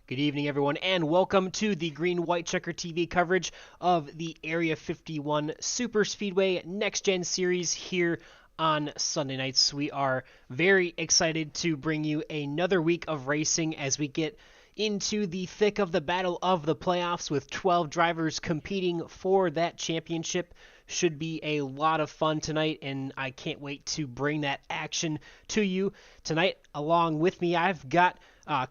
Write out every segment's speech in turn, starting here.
Good evening, everyone, and welcome to the Green White Checker TV coverage of the Area 51 Super Speedway NextGen series here on Sunday nights. We are very excited to bring you another week of racing as we get into the thick of the battle of the playoffs with 12 drivers competing for that championship. Should be a lot of fun tonight, and I can't wait to bring that action to you tonight. Along with me, I've got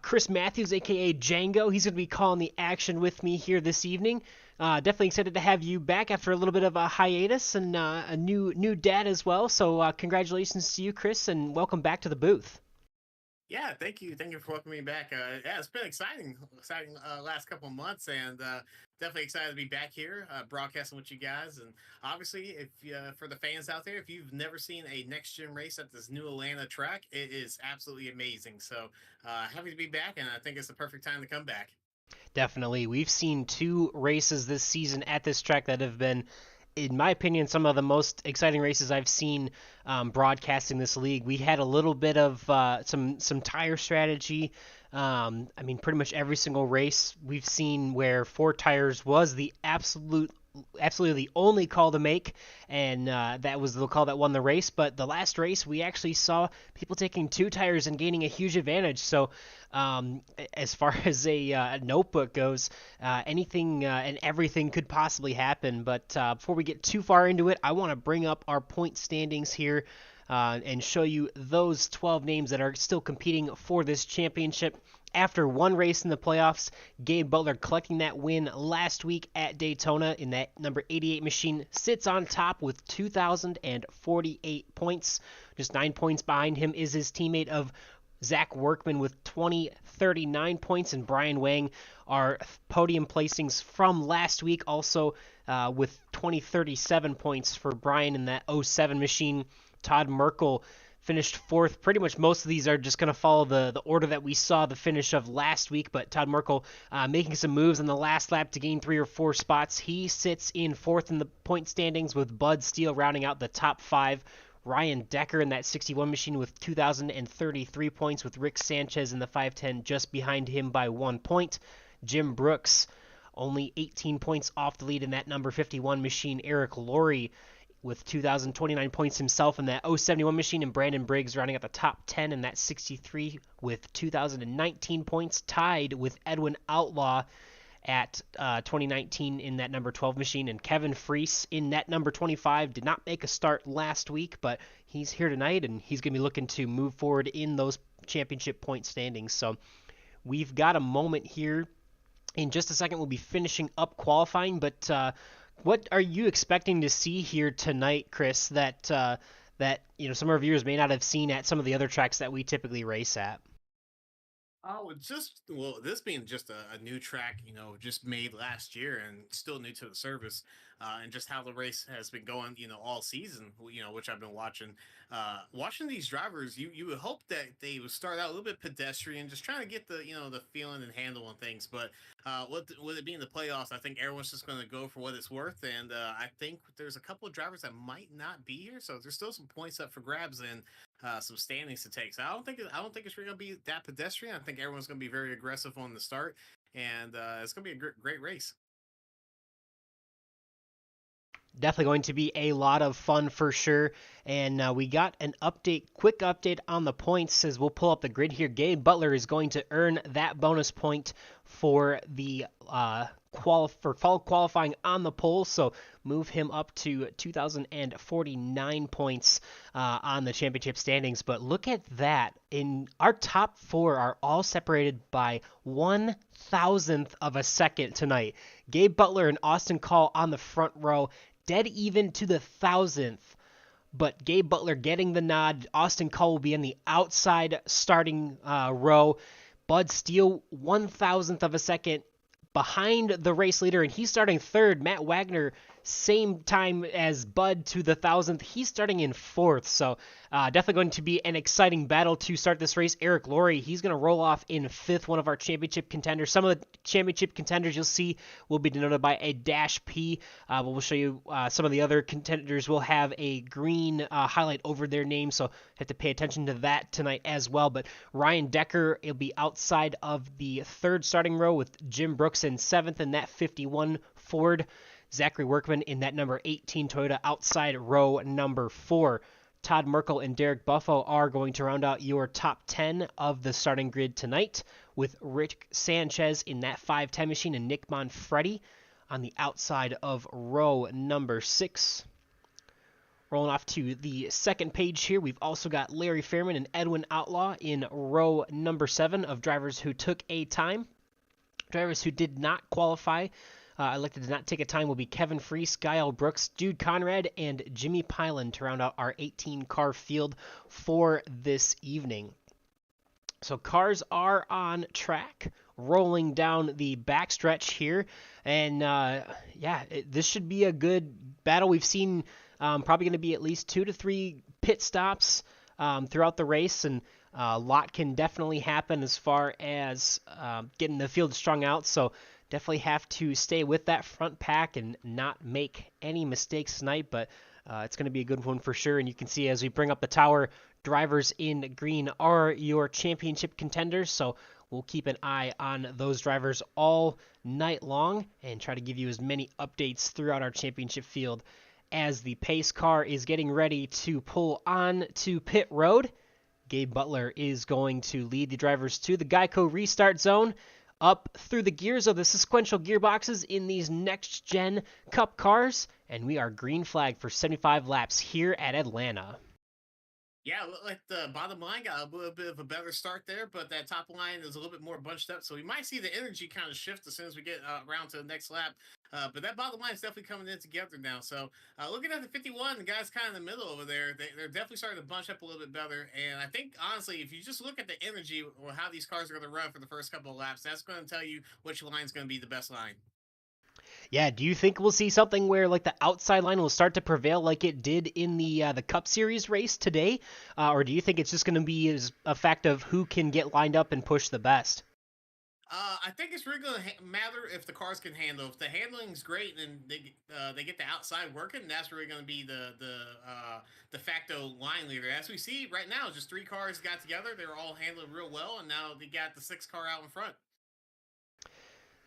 Chris Matthews, aka Django. He's going to be calling the action with me here this evening. Definitely excited to have you back after a little bit of a hiatus and a new dad as well. So congratulations to you, Chris, and welcome back to the booth. Yeah, thank you. Thank you for welcoming me back. Yeah, it's been exciting last couple of months, and definitely excited to be back here broadcasting with you guys. And obviously, if for the fans out there, if you've never seen a next gen race at this new Atlanta track, it is absolutely amazing. So happy to be back, and I think it's the perfect time to come back. Definitely. We've seen two races this season at this track that have been, in my opinion, some of the most exciting races I've seen broadcasting this league. We had a little bit of some tire strategy. I mean, pretty much every single race we've seen where four tires was the absolutely the only call to make, and that was the call that won the race. But the last race, we actually saw people taking two tires and gaining a huge advantage. So, as far as a notebook goes, anything and everything could possibly happen. But before we get too far into it, I want to bring up our point standings here. And show you those 12 names that are still competing for this championship. After one race in the playoffs, Gabe Butler collecting that win last week at Daytona in that number 88 machine sits on top with 2,048 points. Just 9 points behind him is his teammate of Zach Workman with 2039 points, and Brian Wang are podium placings from last week, also with 2037 points for Brian in that '07 machine. Todd Merkel finished fourth. Pretty much most of these are just going to follow the order that we saw the finish of last week, but Todd Merkel making some moves on the last lap to gain 3 or 4 spots. He sits in fourth in the point standings with Bud Steele rounding out the top 5. Ryan Decker in that 61 machine with 2,033 points, with Rick Sanchez in the 510 just behind him by 1 point. Jim Brooks only 18 points off the lead in that number 51 machine. Eric Laurie with 2,029 points himself in that '71 machine, and Brandon Briggs rounding out the top 10 in that 63 with 2,019 points, tied with Edwin Outlaw at 2019 in that number 12 machine, and Kevin Freese in that number 25 did not make a start last week, but he's here tonight, and he's going to be looking to move forward in those championship point standings. So we've got a moment here. In just a second, we'll be finishing up qualifying, but what are you expecting to see here tonight, Chris, that some of our viewers may not have seen at some of the other tracks that we typically race at? Oh, this being just a new track, just made last year and still new to the service, and just how the race has been going, all season, which I've been watching. Watching these drivers, you would hope that they would start out a little bit pedestrian, just trying to get the feeling and handle on things. But with it being the playoffs, I think everyone's just going to go for what it's worth, and I think there's a couple of drivers that might not be here, so there's still some points up for grabs and some standings to take. So I don't think it's really gonna be that pedestrian. I think everyone's gonna be very aggressive on the start, and it's gonna be a great race. Definitely going to be a lot of fun for sure. And we got an quick update on the points as we'll pull up the grid here. Gabe Butler is going to earn that bonus point for the qualifying on the pole, so move him up to 2,049 points on the championship standings. But look at that. In our top 4 are all separated by 1,000th of a second tonight. Gabe Butler and Austin Call on the front row, dead even to the 1,000th. But Gabe Butler getting the nod. Austin Cole will be in the outside starting row. Bud Steele, 1,000th of a second behind the race leader, and he's starting third. Matt Wagner, same time as Bud to the 1,000th. He's starting in fourth, so definitely going to be an exciting battle to start this race. Eric Laurie, he's going to roll off in fifth, one of our championship contenders. Some of the championship contenders you'll see will be denoted by a dash P, but we'll show you some of the other contenders will have a green highlight over their name, so have to pay attention to that tonight as well. But Ryan Decker will be outside of the third starting row with Jim Brooks in seventh in that 51 Ford. Zachary Workman in that number 18 Toyota outside row number 4. Todd Merkel and Derek Buffo are going to round out your top 10 of the starting grid tonight, with Rick Sanchez in that 510 machine and Nick Manfredi on the outside of row number 6. Rolling off to the second page here, we've also got Larry Fairman and Edwin Outlaw in row number 7 of drivers who took a time. Drivers who did not qualify, elected to not take a time, will be Kevin Freese, Gael Brooks, Dude Conrad, and Jimmy Pylan to round out our 18-car field for this evening. So cars are on track, rolling down the backstretch here, and this should be a good battle. We've seen probably going to be at least 2 to 3 pit stops throughout the race, and a lot can definitely happen as far as getting the field strung out, so definitely have to stay with that front pack and not make any mistakes tonight, but it's going to be a good one for sure. And you can see as we bring up the tower, drivers in green are your championship contenders, so we'll keep an eye on those drivers all night long and try to give you as many updates throughout our championship field as the pace car is getting ready to pull on to pit road. Gabe Butler is going to lead the drivers to the Geico restart zone, up through the gears of the sequential gearboxes in these NextGen Cup cars, and we are green flag for 75 laps here at Atlanta. Yeah, like the bottom line got a little bit of a better start there, but that top line is a little bit more bunched up. So we might see the energy kind of shift as soon as we get around to the next lap. But that bottom line is definitely coming in together now. So looking at the 51, the guys kind of in the middle over there, they're definitely starting to bunch up a little bit better. And I think, honestly, if you just look at the energy or how these cars are going to run for the first couple of laps, that's going to tell you which line is going to be the best line. Yeah, do you think we'll see something where like the outside line will start to prevail like it did in the Cup Series race today? Or do you think it's just going to be a fact of who can get lined up and push the best? I think it's really going to matter if the cars can handle. If the handling's great and they get the outside working, that's really going to be the de facto line leader. As we see right now, just 3 cars got together. They were all handling real well, and now they got the 6th car out in front.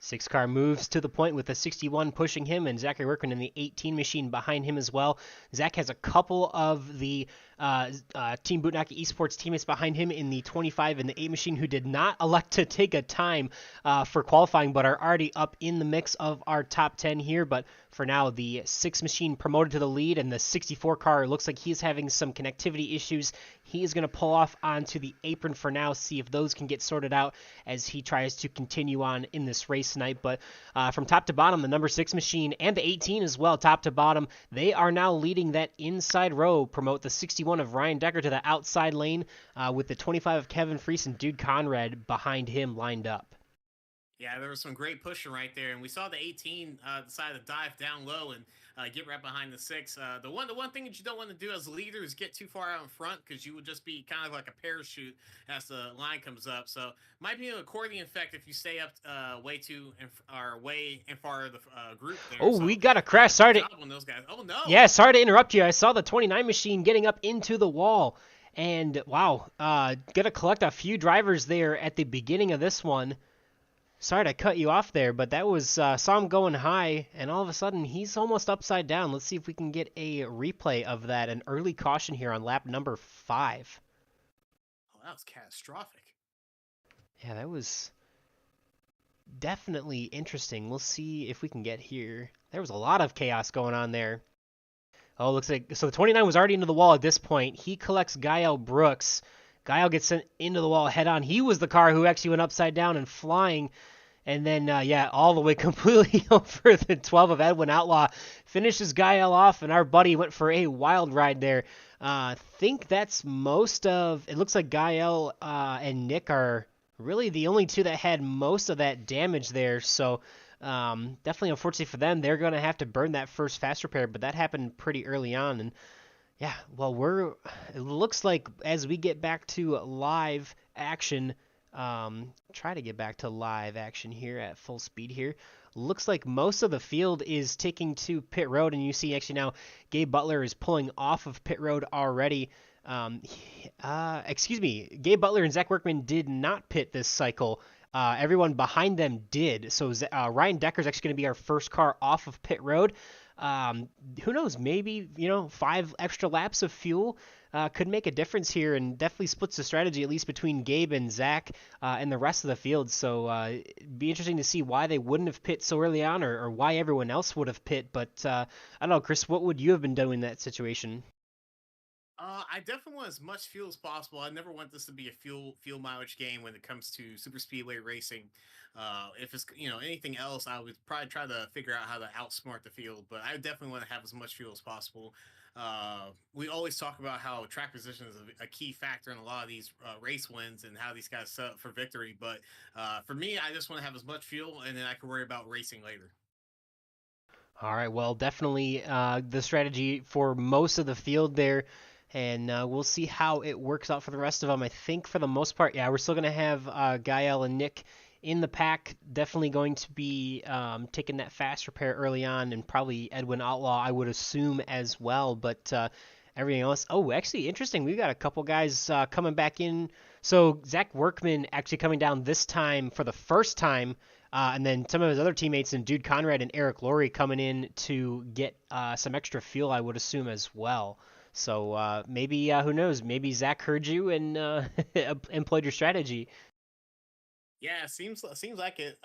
6 car moves to the point with the 61 pushing him, and Zachary Workman in the 18 machine behind him as well. Zach has a couple of the Team Bootnaki Esports teammates behind him in the 25 and the 8 machine who did not elect to take a time for qualifying, but are already up in the mix of our top 10 here. But for now, the 6 machine promoted to the lead, and the 64 car looks like he's having some connectivity issues. He is going to pull off onto the apron for now, see if those can get sorted out as he tries to continue on in this race tonight. But from top to bottom, the number 6 machine and the 18 as well, top to bottom, they are now leading that inside row. Promote the 61 of Ryan Decker to the outside lane with the 25 of Kevin Freese and Dude Conrad behind him lined up. Yeah, there was some great pushing right there, and we saw the 18 decide to dive down low and get right behind the 6. The one thing that you don't want to do as a leader is get too far out in front, because you would just be kind of like a parachute as the line comes up. So might be an accordion effect if you stay up way in far of the group there. Oh, so, we got a crash. Sorry to those guys. Oh no. Yeah, sorry to interrupt you. I saw the 29 machine getting up into the wall, and wow, gonna collect a few drivers there at the beginning of this one. Sorry to cut you off there, but that was saw him going high, and all of a sudden he's almost upside down. Let's see if we can get a replay of that. An early caution here on lap number 5. Oh, that was catastrophic. Yeah, that was definitely interesting. We'll see if we can get here. There was a lot of chaos going on there. Oh, looks like so the 29 was already into the wall at this point. He collects Gael Brooks. Gael gets sent into the wall head on. He was the car who actually went upside down and flying. And then, all the way completely over the 12 of Edwin Outlaw. Finishes Gael off, and our buddy went for a wild ride there. I think that's most of... It looks like Gael and Nick are really the only two that had most of that damage there. So definitely, unfortunately for them, they're going to have to burn that first fast repair. But that happened pretty early on, and yeah, well, it looks like as we get back to live action, try to get back to live action here at full speed here. Looks like most of the field is taking to pit road, and you see actually now Gabe Butler is pulling off of pit road already. Excuse me, Gabe Butler and Zach Workman did not pit this cycle. Everyone behind them did. So Ryan Decker is actually going to be our first car off of pit road. Who knows? Maybe 5 extra laps of fuel could make a difference here, and definitely splits the strategy at least between Gabe and Zach and the rest of the field. So it'd be interesting to see why they wouldn't have pit so early on, or why everyone else would have pit. But I don't know, Chris, what would you have been doing in that situation? I definitely want as much fuel as possible. I never want this to be a fuel mileage game when it comes to super speedway racing. If it's anything else, I would probably try to figure out how to outsmart the field. But I definitely want to have as much fuel as possible. We always talk about how track position is a key factor in a lot of these race wins and how these guys set up for victory. But for me, I just want to have as much fuel, and then I can worry about racing later. All right, well, definitely the strategy for most of the field there, and we'll see how it works out for the rest of them. I think for the most part, yeah, we're still going to have Gael and Nick in the pack. Definitely going to be taking that fast repair early on, and probably Edwin Outlaw, I would assume, as well. But everything else, oh, actually, interesting. We've got a couple guys coming back in. So Zach Workman actually coming down this time for the first time. And then some of his other teammates and Dude Conrad and Eric Laurie coming in to get some extra fuel, I would assume, as well. So maybe, who knows, maybe Zach heard you and employed your strategy. Yeah, seems like it.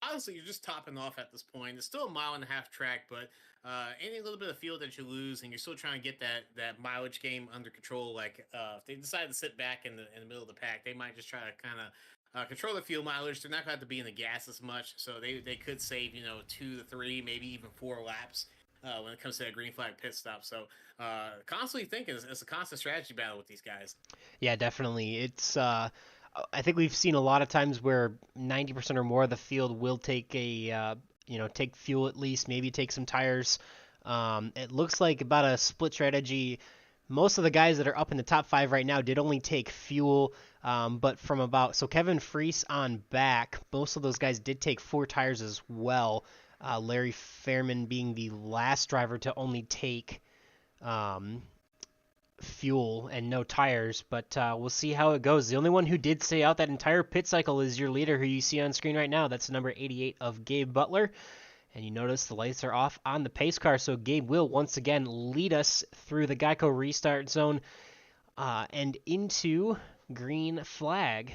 Honestly, you're just topping off at this point. It's still a mile and a half track, but any little bit of fuel that you lose, and you're still trying to get that mileage game under control. Like if they decide to sit back in the middle of the pack, they might just try to kind of control the fuel mileage. They're not going to have to be in the gas as much, so they could save 2 to 3, maybe even 4 laps. When it comes to that green flag pit stop. So constantly thinking it's a constant strategy battle with these guys. Yeah, definitely. It's I think we've seen a lot of times where 90% or more of the field will take take fuel at least, maybe take some tires. It looks like about a split strategy. Most of the guys that are up in the top 5 right now did only take fuel, but from so Kevin Freese on back, most of those guys did take 4 tires as well. Larry Fairman being the last driver to only take um, fuel and no tires, but we'll see how it goes. The only one who did stay out that entire pit cycle is your leader, who you see on screen right now. That's number 88 of Gabe Butler. And you notice the lights are off on the pace car, so Gabe will once again lead us through the Geico restart zone and into green flag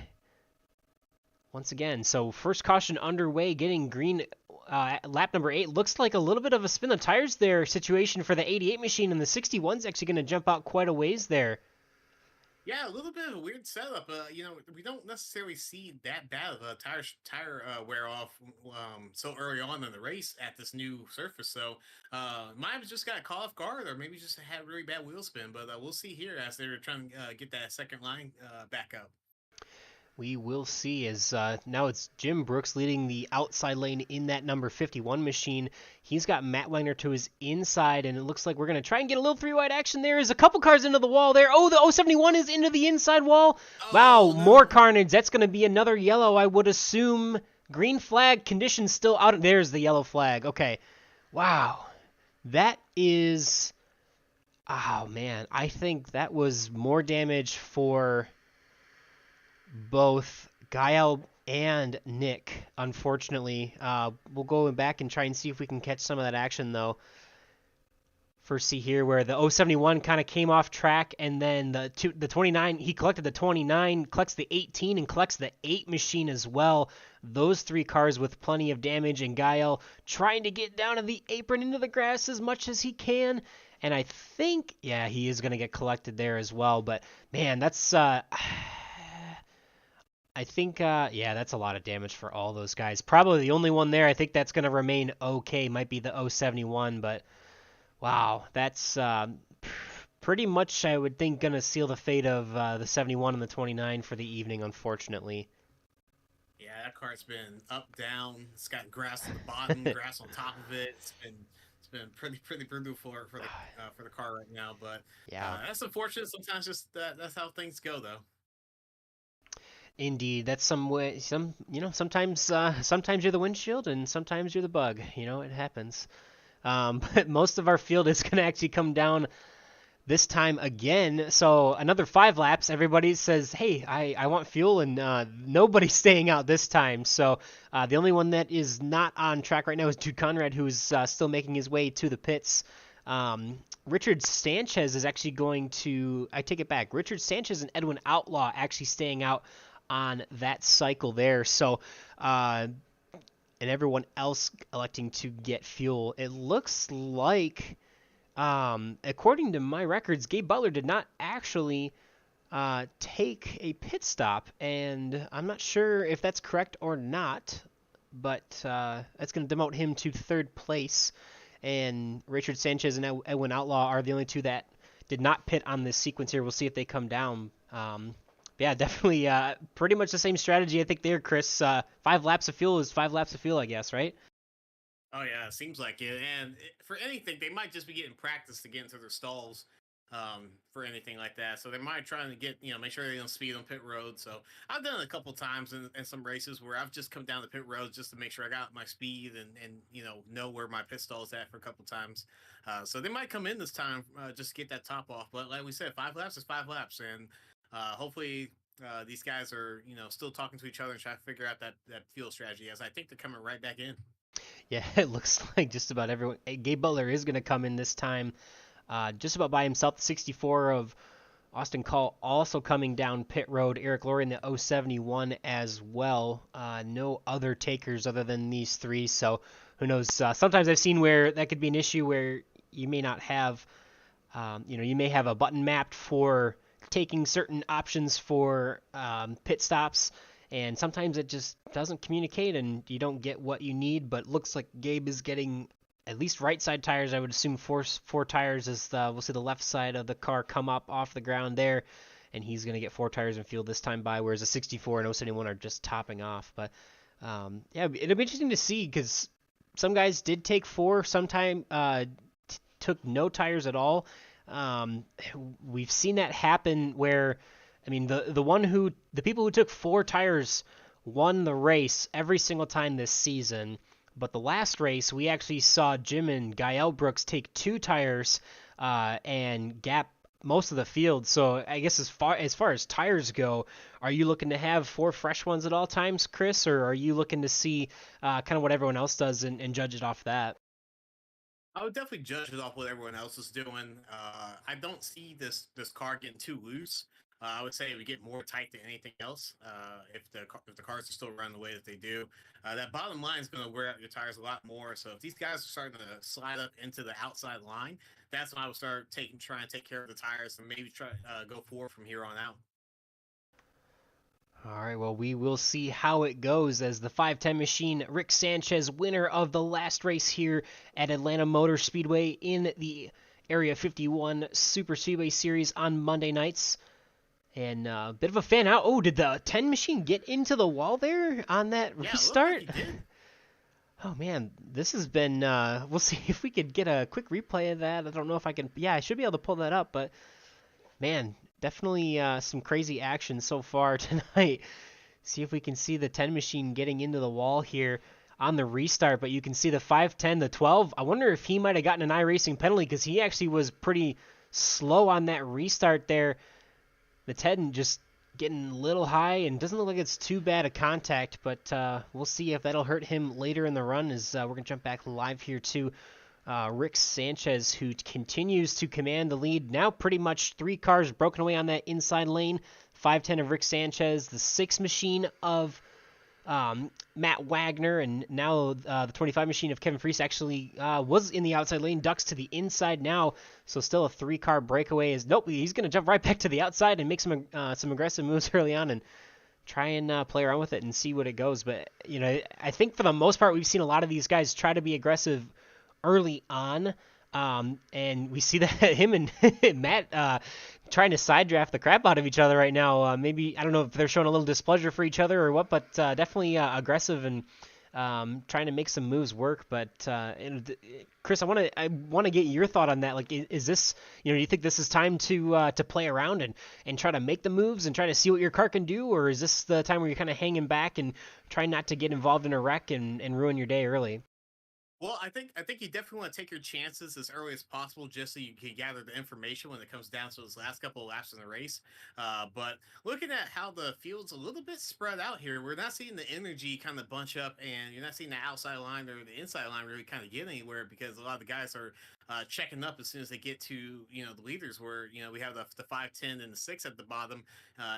once again. So first caution underway, getting green. Lap number 8 looks like a little bit of a spin the tires there situation for the 88 machine, and the 61's actually going to jump out quite a ways there. Yeah, a little bit of a weird setup. We don't necessarily see that bad of a tire wear off so early on in the race at this new surface. So mine just got caught off guard, or maybe just had really bad wheel spin. But we'll see here as they're trying to get that second line back up. We will see as now it's Jim Brooks leading the outside lane in that number 51 machine. He's got Matt Wagner to his inside, and it looks like we're going to try and get a little 3-wide action there. Is a couple cars into the wall there. Oh, the 071 is into the inside wall. Wow, Oh, no. more carnage. That's going to be another yellow, I would assume. Green flag conditions still out. There's the yellow flag. Okay. Wow. That is... Oh, man. I think that was more damage for both Gael and Nick, unfortunately. We'll go back and try and see if we can catch some of that action, though. First, see here where the 071 kind of came off track, and then the 29, he collected the 29, collects the 18, and collects the 8 machine as well. Those 3 cars with plenty of damage, and Gael trying to get down to the apron into the grass as much as he can. And I think, yeah, he is going to get collected there as well. But, man, that's... I think, yeah, that's a lot of damage for all those guys. Probably the only one there I think that's going to remain okay might be the 071, but wow, that's pretty much, I would think, going to seal the fate of the 71 and the 29 for the evening, unfortunately. Yeah, that cart's been up, down. It's got grass at the bottom, grass on top of it. It's been pretty brutal for the car right now. But Yeah, that's unfortunate. Sometimes just that's how things go, though. indeed. That's some way. Sometimes you're the windshield, and sometimes you're the bug. It happens. But most of our field is going to actually come down this time again. So another 5 laps. Everybody says, "Hey, I want fuel," and nobody's staying out this time. So the only one that is not on track right now is Jude Conrad, who's still making his way to the pits. Richard Sanchez is actually going to. I take it back. Richard Sanchez and Edwin Outlaw actually staying out on that cycle there. So. And everyone else electing to get fuel. It looks like according to my records, Gabe Butler did not actually take a pit stop, and I'm not sure if that's correct or not, but that's going to demote him to third place. And Richard Sanchez and Edwin Outlaw are the only two that did not pit on this sequence here. We'll see if they come down. Yeah, definitely pretty much the same strategy, I think, there, Chris. 5 laps of fuel is 5 laps of fuel, I guess, right? Oh yeah, it seems like it. And for anything, they might just be getting practice to get into their stalls for anything like that. So they might try to get make sure they don't speed on pit road. So I've done it a couple times in some races where I've just come down the pit road just to make sure I got my speed and know where my pit stall is at for a couple times. So they might come in this time just to get that top off. But like we said, 5 laps is 5 laps, and hopefully. These guys are, still talking to each other and trying to figure out that fuel strategy. As I think they're coming right back in. Yeah, it looks like just about everyone. Gabe Butler is going to come in this time just about by himself. The 64 of Austin Call also coming down pit road. Eric Laurie in the 071 as well. No other takers other than these three, so who knows. Sometimes I've seen where that could be an issue where you may not have, you may have a button mapped for taking certain options for pit stops, and sometimes it just doesn't communicate and you don't get what you need. But looks like Gabe is getting at least right side tires. I would assume four tires as we'll see the left side of the car come up off the ground there, and he's going to get 4 tires in field this time by, whereas the 64 and 071 are just topping off. But yeah, it'll be interesting to see because some guys did take 4, sometime took no tires at all. We've seen that happen where, I mean, the people who took 4 tires won the race every single time this season. But the last race, we actually saw Jim and Gael Brooks take 2 tires and gap most of the field. So I guess as far as tires go, are you looking to have 4 fresh ones at all times, Chris, or are you looking to see kind of what everyone else does and judge it off that? I would definitely judge it off what everyone else is doing. I don't see this car getting too loose. I would say it would get more tight than anything else if the cars are still running the way that they do. That bottom line is going to wear out your tires a lot more. So if these guys are starting to slide up into the outside line, that's when I would start trying to take care of the tires and maybe try go forward from here on out. All right, well, we will see how it goes as the 510 machine, Rick Sanchez, winner of the last race here at Atlanta Motor Speedway in the Area 51 Super Speedway Series on Monday nights. And a bit of a fan out. Oh, did the 10 machine get into the wall there on that Yeah, it looked like restart? he did. Oh, man, this has been. We'll see if we could get a quick replay of that. I don't know if I can. Yeah, I should be able to pull that up, but man, definitely some crazy action so far tonight. See if we can see the 10 machine getting into the wall here on the restart, but you can see the 510, the 12. I wonder if he might have gotten an iRacing penalty because he actually was pretty slow on that restart there. The 10 just getting a little high and doesn't look like it's too bad a contact, but we'll see if that'll hurt him later in the run as we're going to jump back live here to Rick Sanchez, who continues to command the lead. Now pretty much 3 cars broken away on that inside lane. 510 of Rick Sanchez, the 6 machine of Matt Wagner, and now the 25 machine of Kevin Freese actually was in the outside lane, ducks to the inside now, so still a 3-car breakaway. Nope, he's going to jump right back to the outside and make some aggressive moves early on and try and play around with it and see what it goes. But, I think for the most part, we've seen a lot of these guys try to be aggressive early on. And we see that him and Matt trying to side draft the crap out of each other right now. Maybe I don't know if they're showing a little displeasure for each other or what, but definitely aggressive and trying to make some moves work. But Chris, I want to get your thought on that. Like, is this, do you think this is time to play around and try to make the moves and try to see what your car can do, or is this the time where you're kind of hanging back and trying not to get involved in a wreck and ruin your day early? Well, I think you definitely want to take your chances as early as possible, just so you can gather the information when it comes down to those last couple of laps in the race. But looking at how the field's a little bit spread out here, we're not seeing the energy kind of bunch up, and you're not seeing the outside line or the inside line really kind of get anywhere because a lot of the guys are checking up as soon as they get to the leaders. Where we have the 5, 10, and the 6 at the bottom.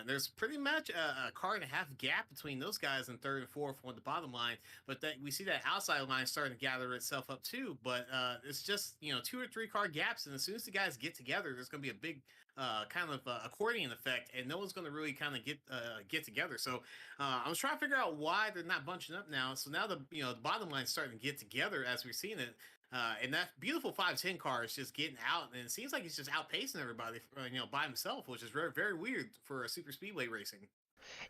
There's pretty much a car and a half gap between those guys in third and fourth on the bottom line, but that we see that outside line starting to gather itself up too. But it's just 2 or 3 car gaps, and as soon as the guys get together, there's going to be a big kind of accordion effect, and no one's going to really kind of get together. So I was trying to figure out why they're not bunching up now. So now the bottom line's starting to get together as we're seeing it. And that beautiful 510 car is just getting out, and it seems like he's just outpacing everybody, by himself, which is very, very weird for a super speedway racing.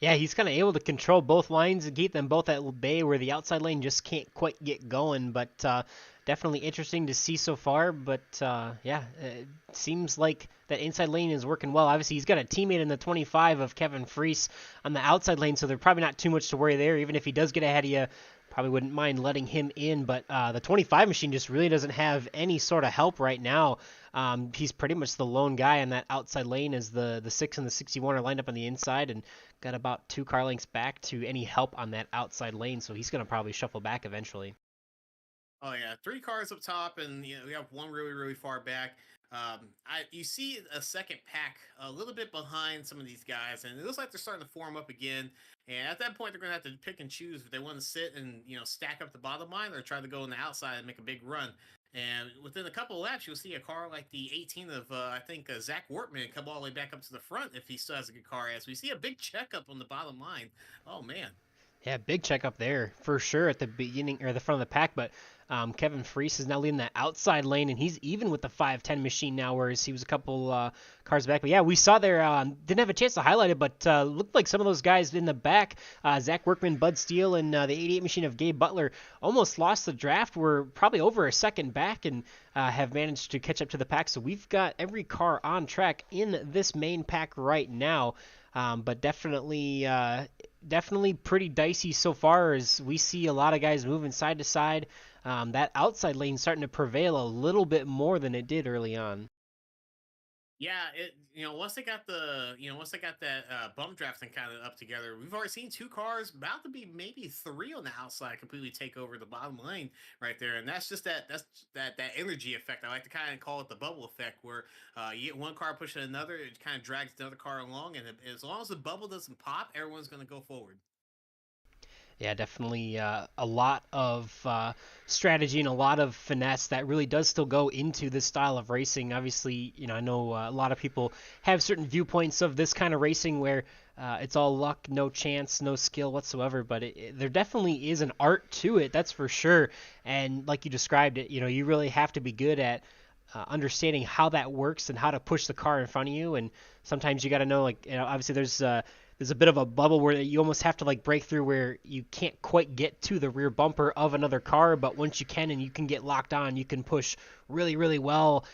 Yeah, he's kind of able to control both lines and keep them both at bay where the outside lane just can't quite get going. But definitely interesting to see so far. But yeah, it seems like that inside lane is working well. Obviously, he's got a teammate in the 25 of Kevin Freese on the outside lane, so there's probably not too much to worry there. Even if he does get ahead of you, probably wouldn't mind letting him in. But the 25 machine just really doesn't have any sort of help right now. He's pretty much the lone guy on that outside lane as the 6 and the 61 are lined up on the inside and got about 2 car lengths back to any help on that outside lane. So he's going to probably shuffle back eventually. Oh yeah, 3 cars up top, and we have one really, really far back. You see a second pack a little bit behind some of these guys, and it looks like they're starting to form up again. And at that point, they're going to have to pick and choose if they want to sit and stack up the bottom line or try to go on the outside and make a big run. And within a couple of laps, you'll see a car like the 18 of I think Zach Wortman come all the way back up to the front if he still has a good car. As we see a big checkup on the bottom line. Oh man. Yeah, big check up there for sure at the beginning or the front of the pack. But Kevin Freese is now leading that outside lane, and he's even with the 510 machine now, whereas he was a couple cars back. But yeah, we saw there, didn't have a chance to highlight it, but looked like some of those guys in the back, Zach Workman, Bud Steele, and the 88 machine of Gabe Butler almost lost the draft. We're probably over a second back and have managed to catch up to the pack. So we've got every car on track in this main pack right now. But definitely pretty dicey so far as we see a lot of guys moving side to side. That outside lane starting to prevail a little bit more than it did early on. Yeah, once they got that bump drafting kind of up together, we've already seen 2 cars, about to be maybe 3 on the outside, completely take over the bottom lane right there, and that's just that energy effect. I like to kind of call it the bubble effect, where you get one car pushing another, it kind of drags the other car along, and as long as the bubble doesn't pop, everyone's going to go forward. Yeah, definitely a lot of strategy and a lot of finesse that really does still go into this style of racing. Obviously, I know a lot of people have certain viewpoints of this kind of racing where it's all luck, no chance, no skill whatsoever. But there definitely is an art to it, that's for sure. And like you described it, you really have to be good at understanding how that works and how to push the car in front of you. And sometimes you got to know, like, obviously there's a bit of a bubble where you almost have to like break through where you can't quite get to the rear bumper of another car, but once you can and you can get locked on, you can push really, really well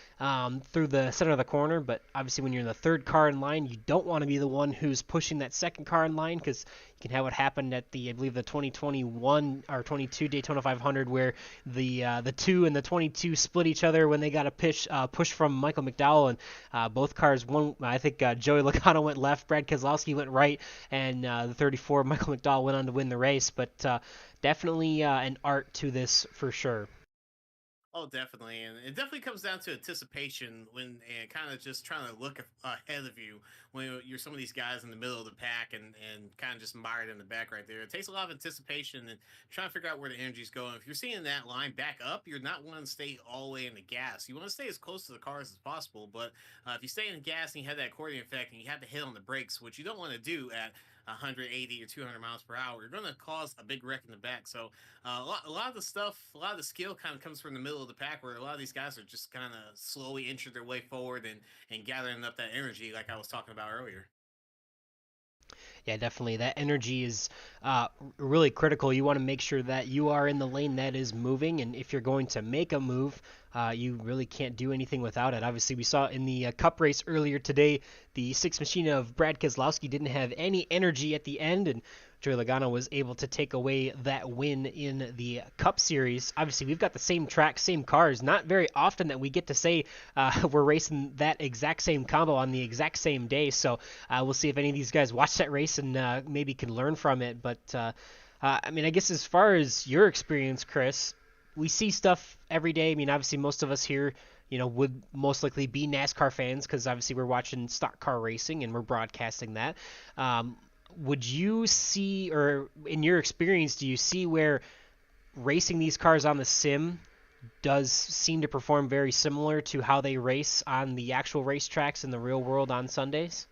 through the center of the corner. But obviously, when you're in the third car in line, you don't want to be the one who's pushing that second car in line because you can have what happened at I believe the 2021 or 22 Daytona 500, where the 2 and the 22 split each other when they got a push from Michael McDowell, and both cars, one I think Joey Logano went left, Brad Keselowski went right, and the 34 Michael McDowell went on to win the race. But definitely an art to this for sure. Oh, definitely, and it definitely comes down to anticipation and kind of just trying to look ahead of you when you're some of these guys in the middle of the pack and kind of just mired in the back right there. It takes a lot of anticipation and trying to figure out where the energy's going. If you're seeing that line back up, you're not wanting to stay all the way in the gas. You want to stay as close to the cars as possible, but if you stay in the gas and you have that accordion effect and you have to hit on the brakes, which you don't want to do at 180 or 200 miles per hour, you're going to cause a big wreck in the back. So a lot of the stuff, a lot of the skill kind of comes from the middle of the pack, where a lot of these guys are just kind of slowly inching their way forward and gathering up that energy, like I was talking about earlier. Yeah, definitely. That energy is really critical. You want to make sure that you are in the lane that is moving, and if you're going to make a move, you really can't do anything without it. Obviously, we saw in the Cup race earlier today, the sixth machine of Brad Keselowski didn't have any energy at the end, and Joey Logano was able to take away that win in the Cup Series. Obviously, we've got the same track, same cars. Not very often that we get to say we're racing that exact same combo on the exact same day. So we'll see if any of these guys watch that race and maybe can learn from it. But I mean, I guess as far as your experience, Chris, we see stuff every day. I mean, obviously, most of us here, would most likely be NASCAR fans because obviously we're watching stock car racing and we're broadcasting that. Would you see, or in your experience, do you see where racing these cars on the sim does seem to perform very similar to how they race on the actual racetracks in the real world on Sundays?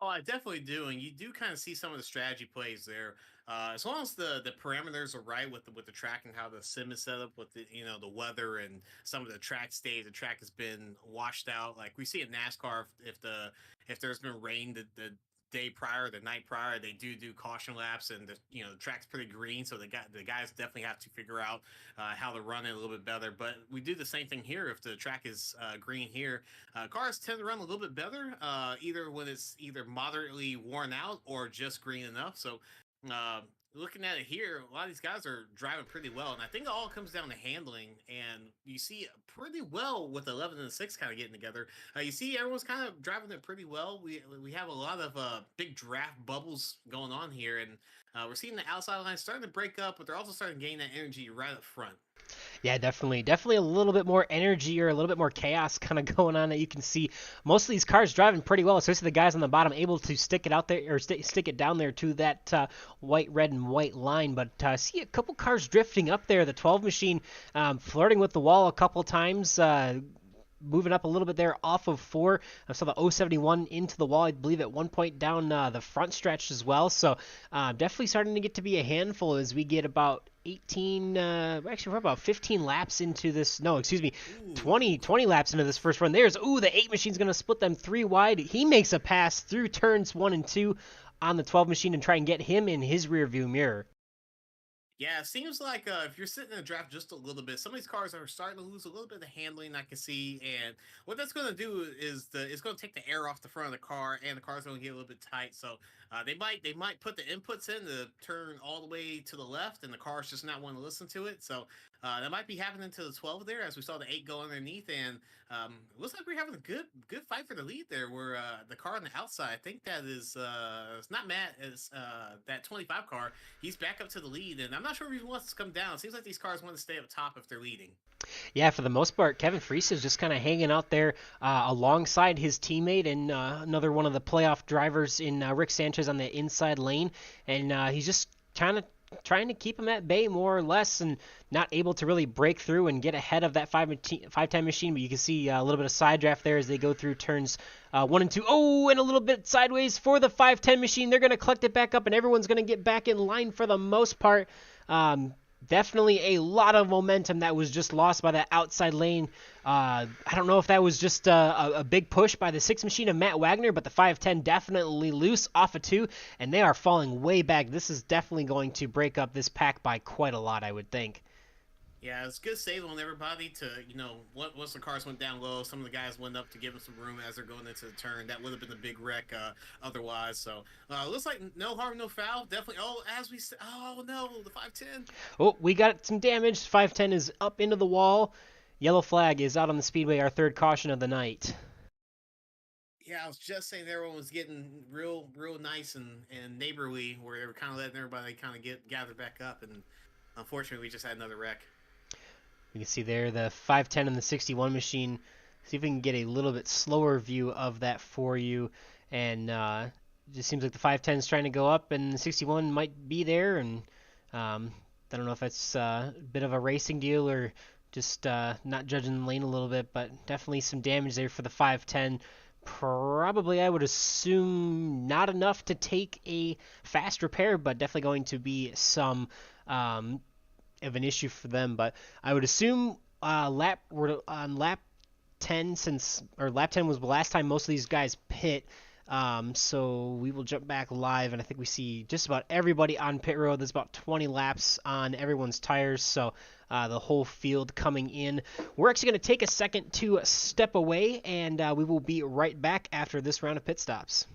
Oh, I definitely do, and you do kind of see some of the strategy plays there. As long as the parameters are right with the track and how the sim is set up with the weather and some of the track stays, the track has been washed out. Like we see in NASCAR, if there's been rain the day prior, the night prior, they do caution laps, and the track's pretty green, so the guys definitely have to figure out how to run it a little bit better. But we do the same thing here. If the track is green here, cars tend to run a little bit better, either when it's either moderately worn out or just green enough. So, uh, looking at it here, a lot of these guys are driving pretty well, and I think it all comes down to handling. And you see pretty well with 11 and 6 kind of getting together. You see everyone's kind of driving it pretty well. We have a lot of big draft bubbles going on here, and we're seeing the outside lines starting to break up, but they're also starting to gain that energy right up front. Yeah, definitely a little bit more energy or a little bit more chaos kind of going on that you can see. Most of these cars driving pretty well, especially the guys on the bottom able to stick it out there or stick it down there to that white, red, and white line. But see a couple cars drifting up there. The 12 machine flirting with the wall a couple times. Moving up a little bit there off of 4. I saw the 071 into the wall, I believe, at one point down the front stretch as well. So definitely starting to get to be a handful as we get about 18, actually, we're about 15 laps into this. No, excuse me, Ooh. 20 laps into this first run. The 8 machine's going to split them 3 wide. He makes a pass through turns 1 and 2 on the 12 machine and try and get him in his rear view mirror. Yeah, it seems like if you're sitting in a draft just a little bit, some of these cars are starting to lose a little bit of the handling I can see, and what that's going to do is it's going to take the air off the front of the car, and the car's going to get a little bit tight. So they might put the inputs in to turn all the way to the left, and the car's just not wanting to listen to it. So that might be happening to the 12 there, as we saw the 8 go underneath, and it looks like we're having a good fight for the lead there. Where the car on the outside, I think that is it's not Matt, it's that 25 car. He's back up to the lead, and I'm not sure if he wants to come down. It seems like these cars want to stay up top if they're leading. Yeah, for the most part, Kevin Freese is just kind of hanging out there alongside his teammate and another one of the playoff drivers in Rick Sanchez on the inside lane, and he's just kind of trying to keep him at bay more or less, and not able to really break through and get ahead of that 510 machine. But you can see a little bit of side draft there as they go through turns 1 and 2. Oh, and a little bit sideways for the 510 machine. They're going to collect it back up, and everyone's going to get back in line for the most part. Definitely a lot of momentum that was just lost by that outside lane. I don't know if that was just a big push by the 6 machine of Matt Wagner, but the 510 definitely loose off of 2, and they are falling way back. This is definitely going to break up this pack by quite a lot, I would think. Yeah, it's good save on everybody to, once the cars went down low, some of the guys went up to give them some room as they're going into the turn. That would have been a big wreck otherwise. So, looks like no harm, no foul. Definitely. Oh, as we said, oh no, the 510. Oh, we got some damage. 510 is up into the wall. Yellow flag is out on the speedway, our third caution of the night. Yeah, I was just saying everyone was getting real nice and neighborly, where they were kind of letting everybody kind of get gathered back up. And unfortunately, we just had another wreck. You can see there the 510 and the 61 machine. See if we can get a little bit slower view of that for you. And it just seems like the 510 is trying to go up, and the 61 might be there. And I don't know if that's a bit of a racing deal or just not judging the lane a little bit, but definitely some damage there for the 510. Probably, I would assume not enough to take a fast repair, but definitely going to be some um, of an issue for them. But I would assume we're on lap 10 since or lap 10 was the last time most of these guys pit. So we will jump back live, and I think we see just about everybody on pit road. There's about 20 laps on everyone's tires, so the whole field coming in. We're actually going to take a second to step away, and we will be right back after this round of pit stops.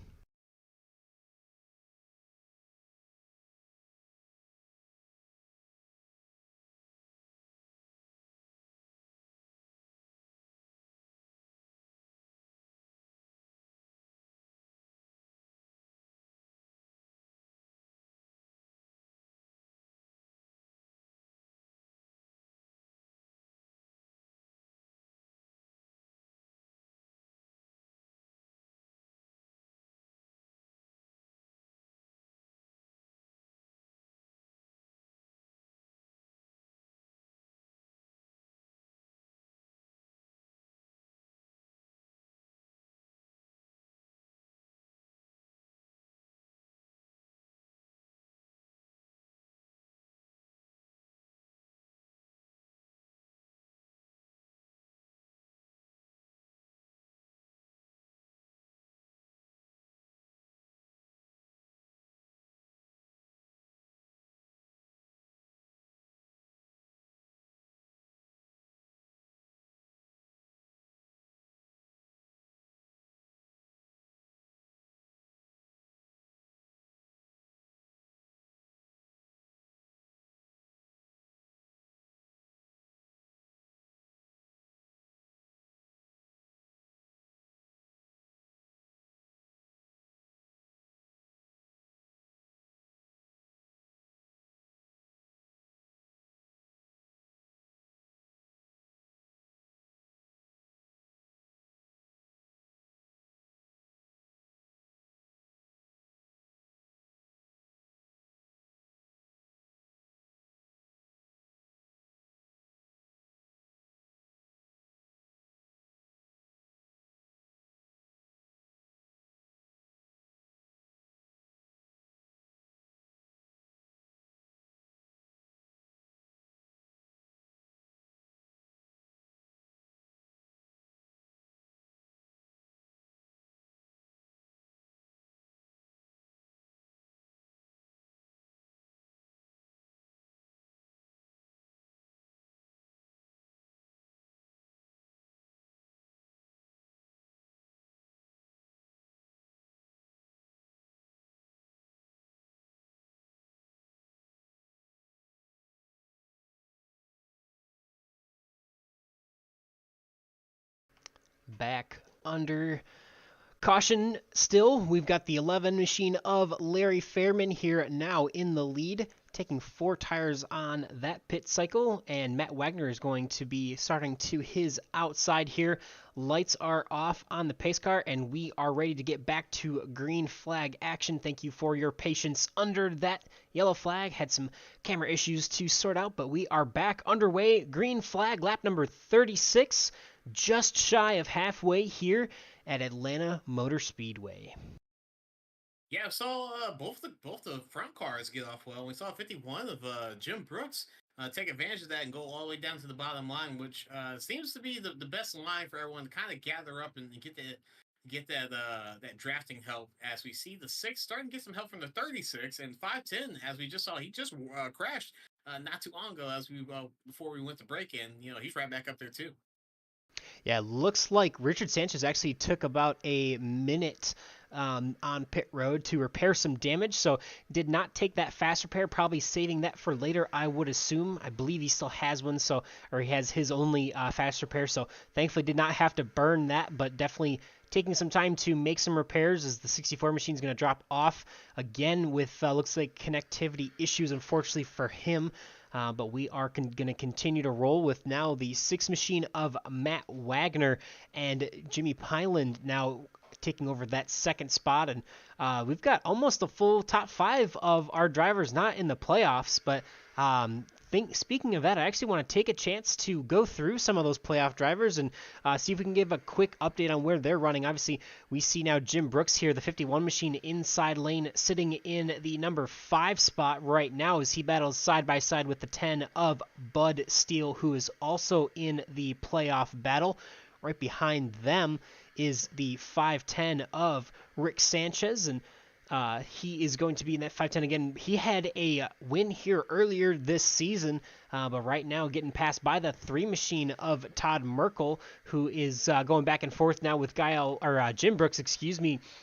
Back under caution still. We've got the 11 machine of Larry Fairman here now in the lead, taking 4 tires on that pit cycle, and Matt Wagner is going to be starting to his outside here. Lights are off on the pace car, and we are ready to get back to green flag action. Thank you for your patience under that yellow flag. Had some camera issues to sort out, but we are back underway. Green flag, lap number 36, just shy of halfway here at Atlanta Motor Speedway. Yeah, I saw both the front cars get off well. We saw 51 of Jim Brooks take advantage of that and go all the way down to the bottom line, which seems to be the best line for everyone to kind of gather up and get that drafting help. As we see the 6 starting to get some help from the 36 and 510, as we just saw, he just crashed not too long ago as we before we went to break in. He's right back up there too. Yeah, looks like Richard Sanchez actually took about a minute on pit road to repair some damage, so did not take that fast repair, probably saving that for later, I would assume. I believe he still has one, or he has his only fast repair, so thankfully did not have to burn that, but definitely taking some time to make some repairs as the 64 machine is going to drop off again with looks like connectivity issues, unfortunately for him. But we are going to continue to roll with now the 6 machine of Matt Wagner and Jimmy Pyland now taking over that second spot. And we've got almost a full top 5 of our drivers not in the playoffs, but speaking of that, I actually want to take a chance to go through some of those playoff drivers and see if we can give a quick update on where they're running. Obviously, we see now Jim Brooks here, the 51 machine inside lane, sitting in the number 5 spot right now as he battles side by side with the 10 of Bud Steele, who is also in the playoff battle. Right behind them is the 510 of Rick Sanchez, and he is going to be in that 510 again. He had a win here earlier this season, but right now getting passed by the 3 machine of Todd Merkel, who is going back and forth now with Jim Brooks,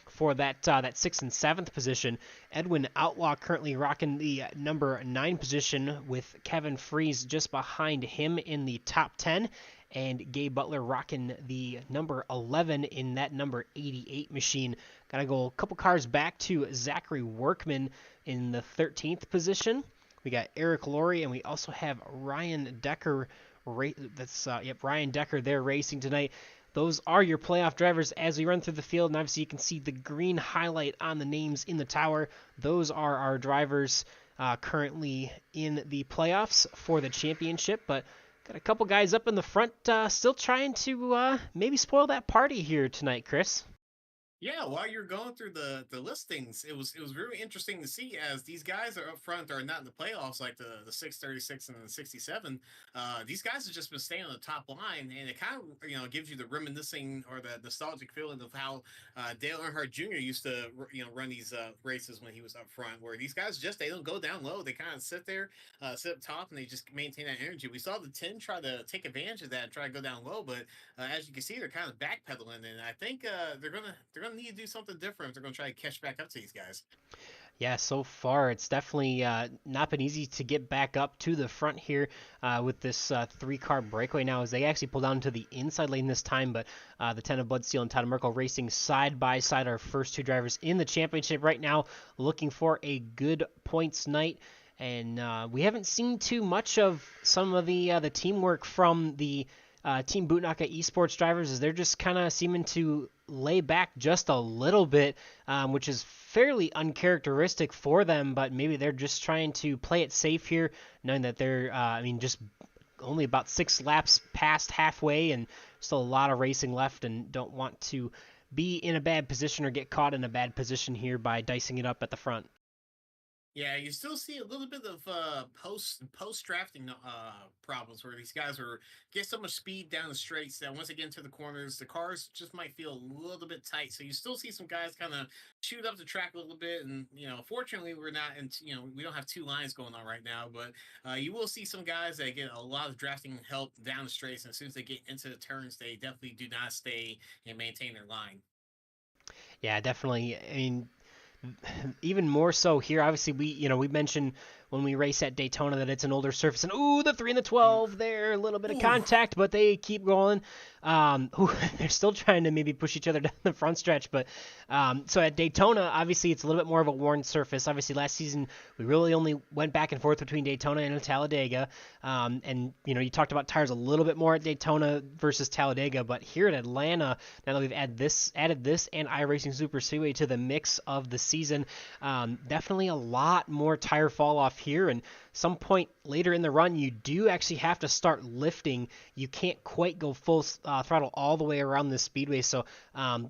for that 6th and 7th position. Edwin Outlaw currently rocking the number 9 position with Kevin Freeze just behind him in the top 10. And Gabe Butler rocking the number 11 in that number 88 machine. Gotta go a couple cars back to Zachary Workman in the 13th position. We got Eric Laurie, and we also have Ryan Decker. Ryan Decker there racing tonight. Those are your playoff drivers as we run through the field, and obviously you can see the green highlight on the names in the tower. Those are our drivers currently in the playoffs for the championship, but got a couple guys up in the front still trying to maybe spoil that party here tonight, Chris. Yeah, while you're going through the listings, it was very interesting to see as these guys are up front are not in the playoffs like the 636 and the 67. These guys have just been staying on the top line, and it kind of gives you the reminiscing or the nostalgic feeling of how Dale Earnhardt Jr. used to run these races when he was up front, where these guys they don't go down low, they kind of sit there, sit up top, and they just maintain that energy. We saw the 10 try to take advantage of that and try to go down low, but as you can see, they're kind of backpedaling, and I think they're gonna need to do something different if they're gonna try to catch back up to these guys. Yeah, so far it's definitely not been easy to get back up to the front here with this 3-car breakaway now as they actually pull down to the inside lane this time, but the 10 of Bud Steele and Todd Merkel racing side by side, our first 2 drivers in the championship right now, looking for a good points night. And we haven't seen too much of some of the teamwork from the Team Bootnaka Esports drivers, as they're just kind of seeming to lay back just a little bit, which is fairly uncharacteristic for them, but maybe they're just trying to play it safe here, knowing that they're, just only about 6 laps past halfway and still a lot of racing left, and don't want to be in a bad position or get caught in a bad position here by dicing it up at the front. Yeah, you still see a little bit of post drafting problems where these guys are get so much speed down the straights that once they get into the corners, the cars just might feel a little bit tight. So you still see some guys kind of shoot up the track a little bit, and fortunately we're not in we don't have 2 lines going on right now, but you will see some guys that get a lot of drafting help down the straights, and as soon as they get into the turns, they definitely do not stay and maintain their line. Yeah, definitely. I mean, even more so here. Obviously, we mentioned when we race at Daytona that it's an older surface, and the 3 and the 12 there, a little bit of contact, but they keep going. They're still trying to maybe push each other down the front stretch, but so at Daytona, obviously it's a little bit more of a worn surface. Obviously, last season we really only went back and forth between Daytona and Talladega, and you talked about tires a little bit more at Daytona versus Talladega, but here at Atlanta, now that we've added this and iRacing Super Speedway to the mix of the season, definitely a lot more tire fall off here, and some point later in the run you do actually have to start lifting. You can't quite go full throttle all the way around the speedway, so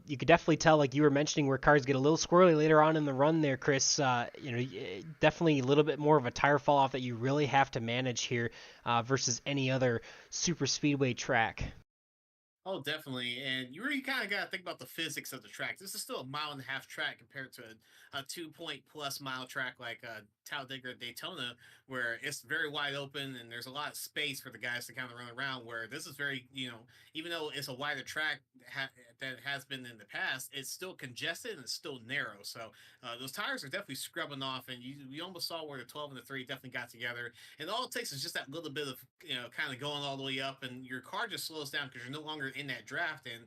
you could definitely tell, like you were mentioning, where cars get a little squirrely later on in the run there, Chris. Definitely a little bit more of a tire fall off that you really have to manage here versus any other super speedway track. Oh, definitely. And you really kind of got to think about the physics of the track. This is still a mile and a half track compared to a 2 point plus mile track like Talladega or Daytona, where it's very wide open and there's a lot of space for the guys to kind of run around. Where this is very, even though it's a wider track that has been in the past, it's still congested and it's still narrow. So those tires are definitely scrubbing off. And you almost saw where the 12 and the 3 definitely got together. And all it takes is just that little bit of, kind of going all the way up, and your car just slows down because you're no longer in that draft. And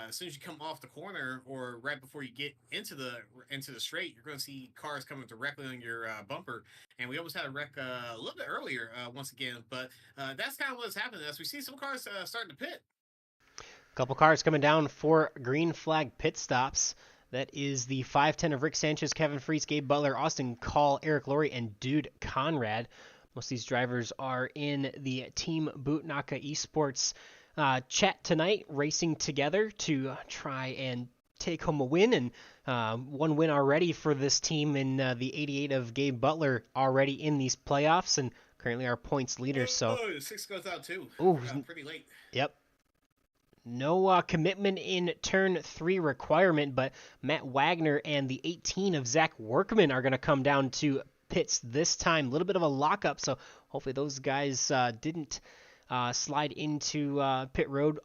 as soon as you come off the corner or right before you get into the straight, you're going to see cars coming directly on your bumper. And we almost had a wreck a little bit earlier once again, but that's kind of what's happening as we see some cars starting to pit. Couple cars coming down for green flag pit stops. That is the 510 of Rick Sanchez, Kevin Freese, Gabe Butler, Austin Call, Eric Laurie, and Dude Conrad. Most of these drivers are in the Team Bootnaka Esports chat tonight, racing together to try and take home a win. And one win already for this team in the 88 of Gabe Butler, already in these playoffs and currently our points leader. So, Oh, 6 goes out too. I oh, forgot pretty late. yep. No commitment in turn 3 requirement, but Matt Wagner and the 18 of Zach Workman are going to come down to pits this time. A little bit of a lockup, so hopefully those guys didn't slide into pit road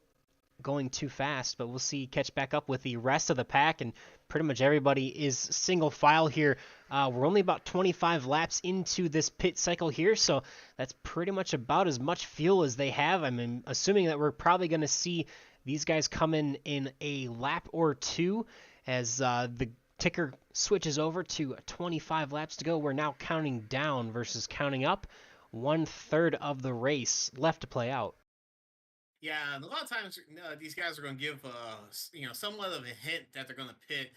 going too fast, but we'll see. Catch back up with the rest of the pack, and pretty much everybody is single file here. We're only about 25 laps into this pit cycle here, so that's pretty much about as much fuel as they have. I'm assuming that we're probably going to see these guys come in a lap or two as the ticker switches over to 25 laps to go. We're now counting down versus counting up. 1/3 of the race left to play out. Yeah, and a lot of times these guys are going to give somewhat of a hint that they're going to pit.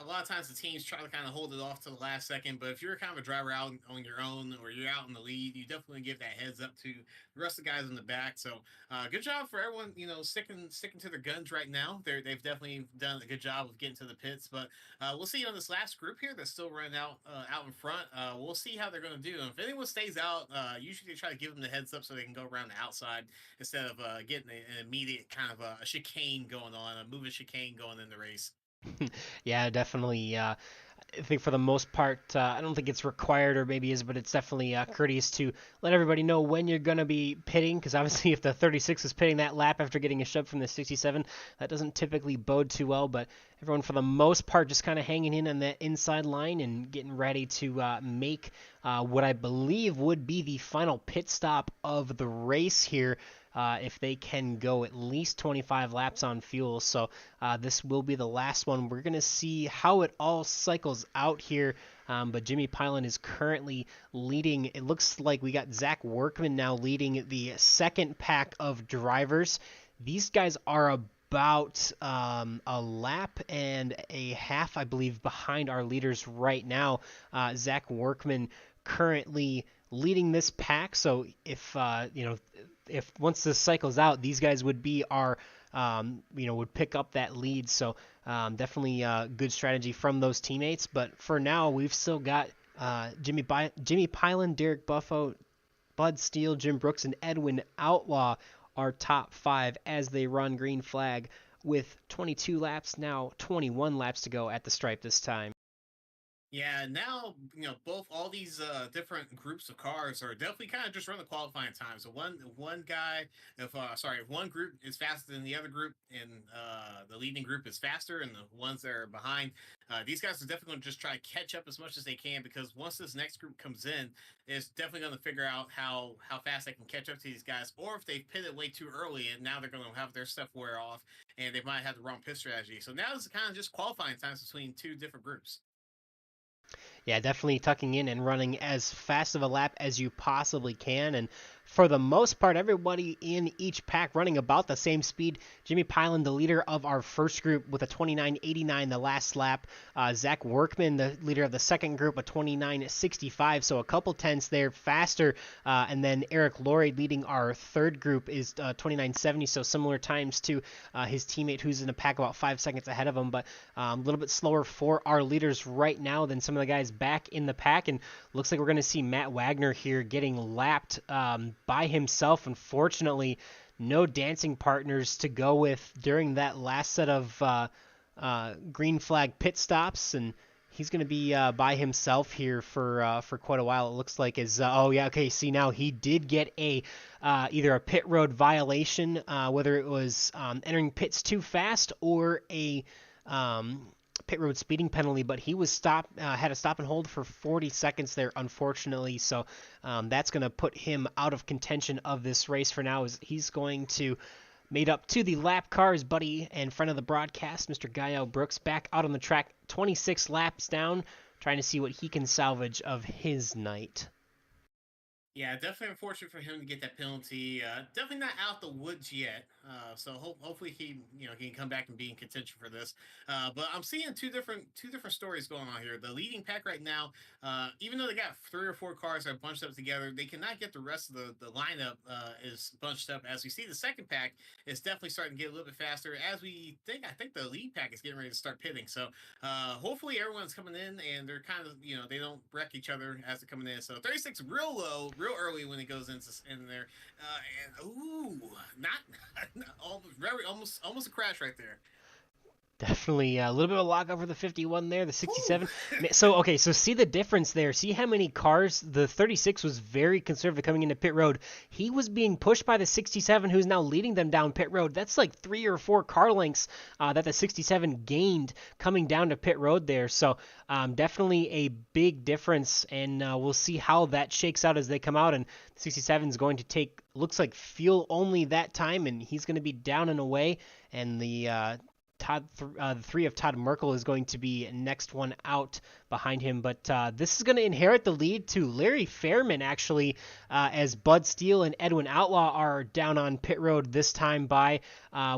A lot of times the teams try to kind of hold it off to the last second, but if you're kind of a driver out on your own or you're out in the lead, you definitely give that heads up to the rest of the guys in the back. So good job for everyone, sticking to their guns right now. They've definitely done a good job of getting to the pits, but we'll see on this last group here that's still running out in front. We'll see how they're going to do. And if anyone stays out, usually they try to give them the heads up so they can go around the outside instead of getting an immediate kind of a chicane going on, a moving chicane going in the race. Yeah, definitely. I think for the most part, I don't think it's required or maybe is, but it's definitely courteous to let everybody know when you're going to be pitting, because obviously if the 36 is pitting that lap after getting a shove from the 67, that doesn't typically bode too well, but everyone for the most part just kind of hanging in on that inside line and getting ready to make what I believe would be the final pit stop of the race here. If they can go at least 25 laps on fuel. So this will be the last one. We're going to see how it all cycles out here. But Jimmy Pilan is currently leading. It looks like we got Zach Workman now leading the second pack of drivers. These guys are about a lap and a half, I believe, behind our leaders right now. Zach Workman currently leading this pack. So if if once this cycles out, these guys would be our would pick up that lead. So definitely good strategy from those teammates. But for now, we've still got Jimmy Pilan, Derek Buffo, Bud Steele, Jim Brooks, and Edwin Outlaw are top 5 as they run green flag with 22 laps, now 21 laps to go at the stripe this time. Yeah, now both all these different groups of cars are definitely kind of just running the qualifying time. So one guy, if one group is faster than the other group, and the leading group is faster, and the ones that are behind, these guys are definitely going to just try to catch up as much as they can, because once this next group comes in, it's definitely going to figure out how fast they can catch up to these guys, or if they pitted way too early and now they're going to have their stuff wear off and they might have the wrong pit strategy. So now it's kind of just qualifying times between two different groups. Yeah, definitely tucking in and running as fast of a lap as you possibly can. And for the most part, everybody in each pack running about the same speed. Jimmy Pilan, the leader of our first group, with a 29.89 the last lap. Zach Workman, the leader of the second group, a 29.65, so a couple tenths there faster. And then Eric Laurie leading our third group is 29.70, so similar times to his teammate who's in the pack about 5 seconds ahead of him, but a little bit slower for our leaders right now than some of the guys back in the pack. And looks like we're going to see Matt Wagner here getting lapped by himself. Unfortunately, no dancing partners to go with during that last set of green flag pit stops, and he's going to be by himself here for quite a while. It looks like see, now he did get a either a pit road violation, whether it was entering pits too fast or a pit road speeding penalty, but he was had a stop and hold for 40 seconds there, unfortunately. So that's going to put him out of contention of this race for now, as he's going to made up to the lap car. His buddy and friend of the broadcast, Mr. Gael Brooks, back out on the track, 26 laps down, trying to see what he can salvage of his night. Yeah, definitely unfortunate for him to get that penalty. Definitely not out the woods yet. So hopefully he can come back and be in contention for this. But I'm seeing two different stories going on here. The leading pack right now, even though they got 3 or 4 cars that are bunched up together, they cannot get the rest of the lineup is bunched up. As we see, the second pack is definitely starting to get a little bit faster. As I think the lead pack is getting ready to start pitting. So hopefully everyone's coming in and they're kind of they don't wreck each other as they're coming in. So 36 real low, real early when it goes in there, and ooh, not almost a crash right there. Definitely a little bit of a lock over the 51 there, the Whew. 67. So, okay, so see the difference there. See how many cars? The 36 was very conservative coming into pit road. He was being pushed by the 67, who's now leading them down pit road. That's like 3 or 4 car lengths that the 67 gained coming down to pit road there. So, definitely a big difference, and we'll see how that shakes out as they come out. And 67 is going to take, looks like fuel only that time, and he's going to be down and away. And the 3 of Todd Merkel is going to be next one out behind him. But this is going to inherit the lead to Larry Fairman, actually, as Bud Steele and Edwin Outlaw are down on pit road this time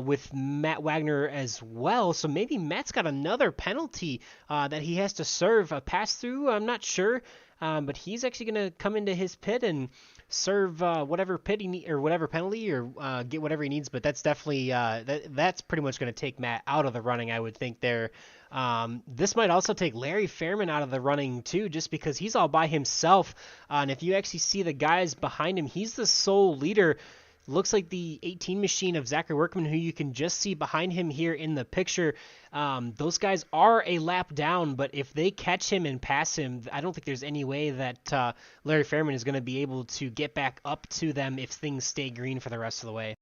with Matt Wagner as well. So maybe Matt's got another penalty that he has to serve, a pass through. I'm not sure. But he's actually going to come into his pit and serve whatever pit he need, or whatever penalty, or get whatever he needs. But that's definitely that's pretty much going to take Matt out of the running, I would think. There, this might also take Larry Fairman out of the running too, just because he's all by himself. And if you actually see the guys behind him, he's the sole leader. Looks like the 18 machine of Zachary Workman, who you can just see behind him here in the picture. Those guys are a lap down, but if they catch him and pass him, I don't think there's any way that Larry Fairman is going to be able to get back up to them if things stay green for the rest of the way.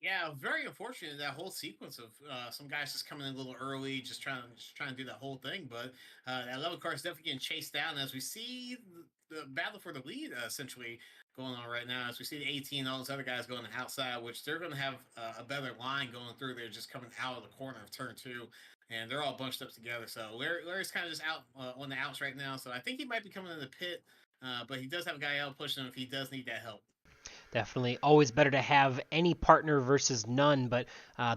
Yeah, very unfortunate that whole sequence of some guys just coming in a little early, just trying to do that whole thing. But that level car is definitely getting chased down as we see the battle for the lead essentially going on right now. As we see the 18, all those other guys going outside, which they're going to have a better line going through. They're just coming out of the corner of turn two, and they're all bunched up together. So Larry's kind of just out on the outs right now. So I think he might be coming in the pit, but he does have a guy out pushing him if he does need that help. Definitely always better to have any partner versus none, but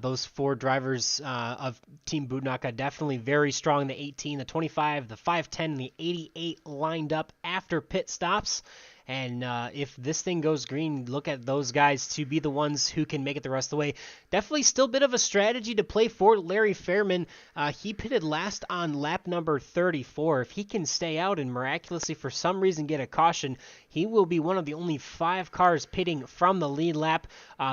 those 4 drivers of Team Budnaka definitely very strong. The 18, the 25, the 510, and the 88 lined up after pit stops. And if this thing goes green, look at those guys to be the ones who can make it the rest of the way. Definitely still a bit of a strategy to play for Larry Fairman. He pitted last on lap number 34. If he can stay out and miraculously for some reason get a caution, he will be one of the only 5 cars pitting from the lead lap.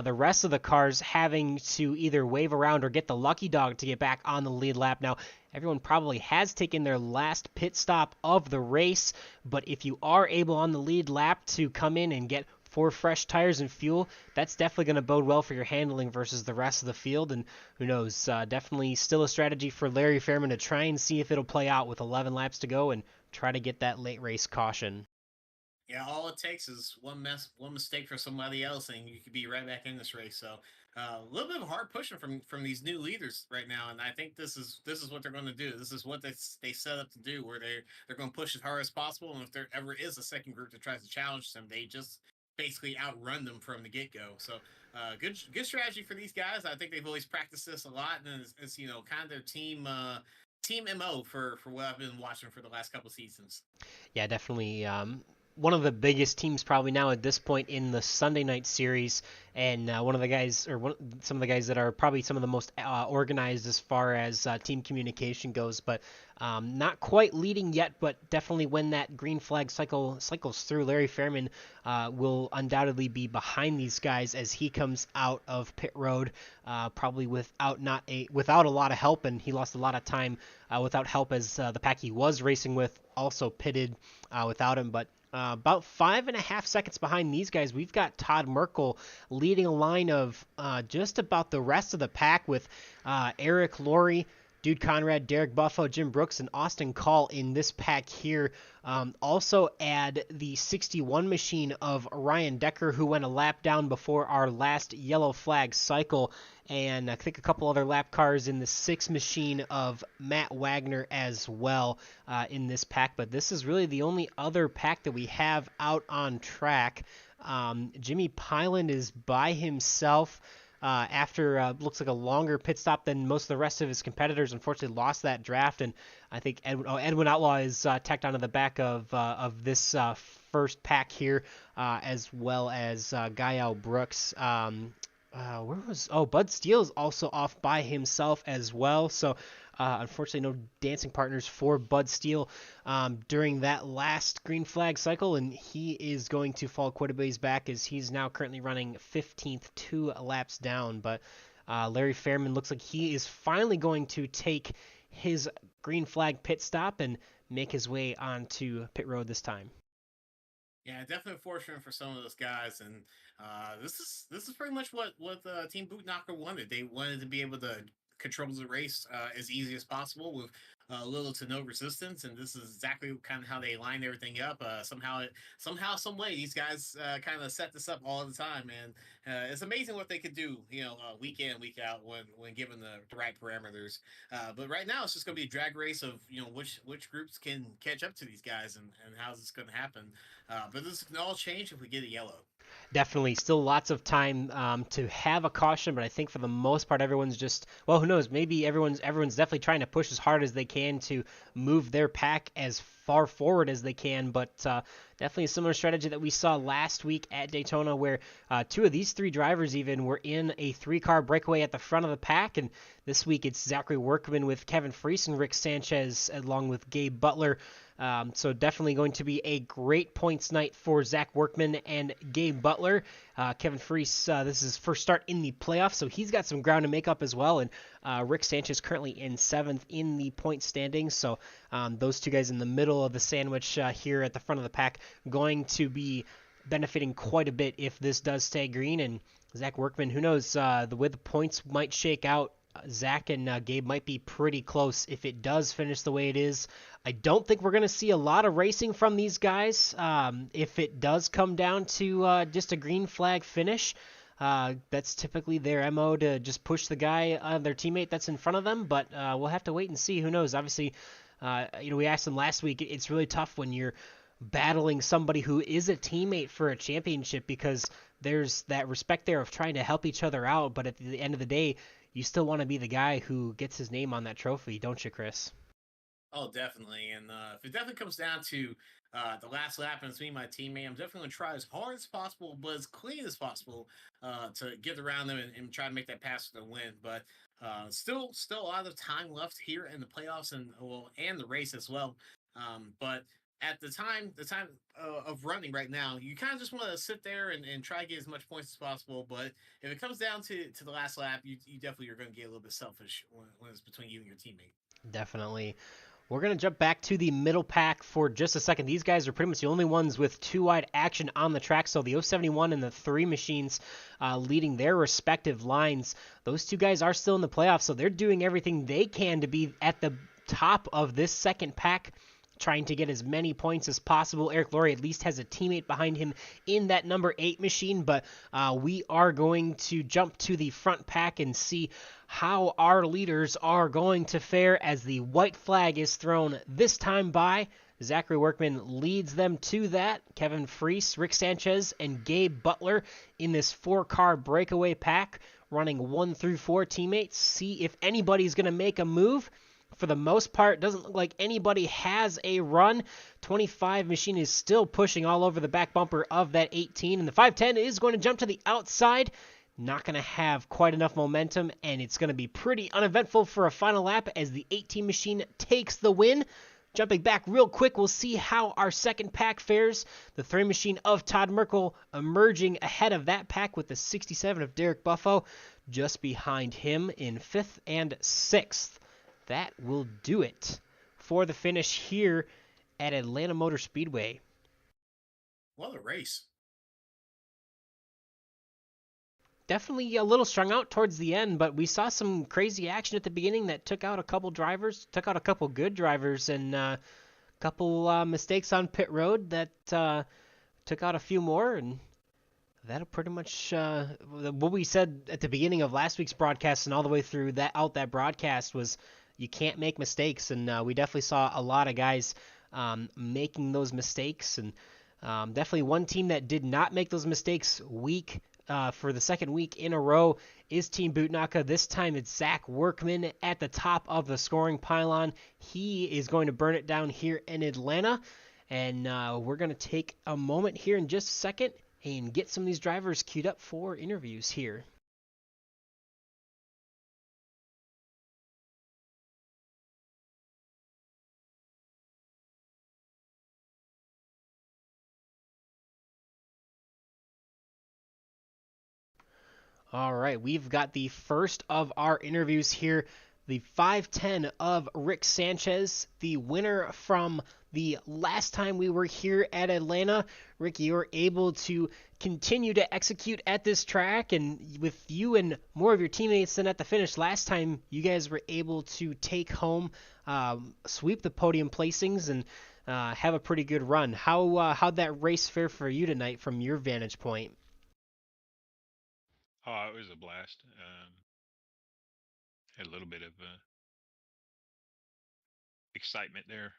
The rest of the cars having to either wave around or get the lucky dog to get back on the lead lap. Now, everyone probably has taken their last pit stop of the race, but if you are able on the lead lap to come in and get 4 fresh tires and fuel, that's definitely going to bode well for your handling versus the rest of the field. And who knows, definitely still a strategy for Larry Fairman to try and see if it'll play out with 11 laps to go and try to get that late race caution. Yeah, all it takes is one mistake for somebody else, and you could be right back in this race. So a little bit of hard pushing from these new leaders right now, and I think this is what they're going to do. This is what they set up to do, where they're going to push as hard as possible. And if there ever is a second group that tries to challenge them, they just basically outrun them from the get go. So good strategy for these guys. I think they've always practiced this a lot, and it's kind of their team mo for what I've been watching for the last couple seasons. Yeah, definitely. One of the biggest teams probably now at this point in the Sunday night series, and one of the guys, or some of the guys that are probably some of the most organized as far as team communication goes, but not quite leading yet, but definitely when that green flag cycles through, Larry Fairman will undoubtedly be behind these guys as he comes out of pit road, probably without a lot of help, and he lost a lot of time without help as the pack he was racing with also pitted without him, but about 5.5 seconds behind these guys, we've got Todd Merkel leading a line of just about the rest of the pack with Eric Laurie, Dude Conrad, Derek Buffo, Jim Brooks, and Austin Call in this pack here. Also add the 61 machine of Ryan Decker, who went a lap down before our last yellow flag cycle, and I think a couple other lap cars in the 6 machine of Matt Wagner as well in this pack. But this is really the only other pack that we have out on track. Jimmy Pyland is by himself after looks like a longer pit stop than most of the rest of his competitors. Unfortunately, lost that draft, and I think Edwin Outlaw is tacked onto the back of this first pack here, as well as Gael Brooks. Bud Steele is also off by himself as well. So unfortunately, no dancing partners for Bud Steele during that last green flag cycle, and he is going to fall quite a ways back as he's now currently running 15th, 2 laps down. But Larry Fairman looks like he is finally going to take his green flag pit stop and make his way onto pit road this time. Yeah, definitely fortunate for some of those guys, and this is pretty much what Team Bootknocker wanted. They wanted to be able to control the race as easy as possible with little to no resistance, and this is exactly kind of how they lined everything up. Somehow, some way, these guys kind of set this up all the time, and it's amazing what they could do. Week in, week out when given the right parameters. But right now, it's just going to be a drag race of which groups can catch up to these guys, and how's this going to happen. But this can all change if we get a yellow. Definitely, still lots of time to have a caution, but I think for the most part, everyone's just well, who knows? Maybe everyone's definitely trying to push as hard as they can to move their pack as far forward as they can. But definitely a similar strategy that we saw last week at Daytona, where 2 of these 3 drivers even were in a 3-car breakaway at the front of the pack, and this week it's Zachary Workman with Kevin Freese and Rick Sanchez along with Gabe Butler. So definitely going to be a great points night for Zach Workman and Gabe Butler. Kevin Freese, this is his first start in the playoffs, so he's got some ground to make up as well. And Rick Sanchez currently in 7th in the point standings. So those 2 guys in the middle of the sandwich here at the front of the pack going to be benefiting quite a bit if this does stay green. And Zach Workman, who knows, the way the points might shake out, Zach and Gabe might be pretty close if it does finish the way it is. I don't think we're going to see a lot of racing from these guys. If it does come down to just a green flag finish, that's typically their MO to just push the guy, their teammate that's in front of them. But we'll have to wait and see. Who knows? Obviously, we asked them last week. It's really tough when you're battling somebody who is a teammate for a championship because there's that respect there of trying to help each other out. But at the end of the day, you still want to be the guy who gets his name on that trophy, don't you, Chris? Oh, definitely. And if it definitely comes down to the last lap and it's me and my teammate, I'm definitely going to try as hard as possible, but as clean as possible to get around them and try to make that pass for the win. But still a lot of time left here in the playoffs and the race as well. But at the time of running right now, you kind of just want to sit there and try to get as much points as possible. But if it comes down to the last lap, you definitely are going to get a little bit selfish when it's between you and your teammate. Definitely. We're going to jump back to the middle pack for just a second. These guys are pretty much the only ones with 2-wide action on the track. So the 071 and the 3 machines leading their respective lines. Those 2 guys are still in the playoffs, so they're doing everything they can to be at the top of this second pack, trying to get as many points as possible. Eric Laurie at least has a teammate behind him in that number 8 machine, but we are going to jump to the front pack and see how our leaders are going to fare as the white flag is thrown this time by. Zachary Workman leads them to that. Kevin Freese, Rick Sanchez, and Gabe Butler in this 4-car breakaway pack, running 1 through 4 teammates. See if anybody's going to make a move. For the most part, doesn't look like anybody has a run. 25 machine is still pushing all over the back bumper of that 18, and the 510 is going to jump to the outside. Not going to have quite enough momentum, and it's going to be pretty uneventful for a final lap as the 18 machine takes the win. Jumping back real quick, we'll see how our second pack fares. The 3 machine of Todd Merkel emerging ahead of that pack with the 67 of Derek Buffo just behind him in 5th and 6th. That will do it for the finish here at Atlanta Motor Speedway. What a race. definitely a little strung out towards the end, but we saw some crazy action at the beginning that took out a couple drivers, took out a couple good drivers, and a couple mistakes on pit road that took out a few more, and that'll pretty much what we said at the beginning of last week's broadcast and all the way through that broadcast was you can't make mistakes, and we definitely saw a lot of guys making those mistakes, and definitely one team that did not make those mistakes for the second week in a row is Team Bootnaka. This time it's Zach Workman at the top of the scoring pylon. He is going to burn it down here in Atlanta. And we're going to take a moment here in just a second and get some of these drivers queued up for interviews here. All right, we've got the first of our interviews here. The 510 of Rick Sanchez, the winner from the last time we were here at Atlanta. Rick, you were able to continue to execute at this track, and with you and more of your teammates than at the finish last time, you guys were able to take home, sweep the podium placings, and have a pretty good run. How'd that race fare for you tonight from your vantage point? Oh, it was a blast. Had a little bit of excitement there,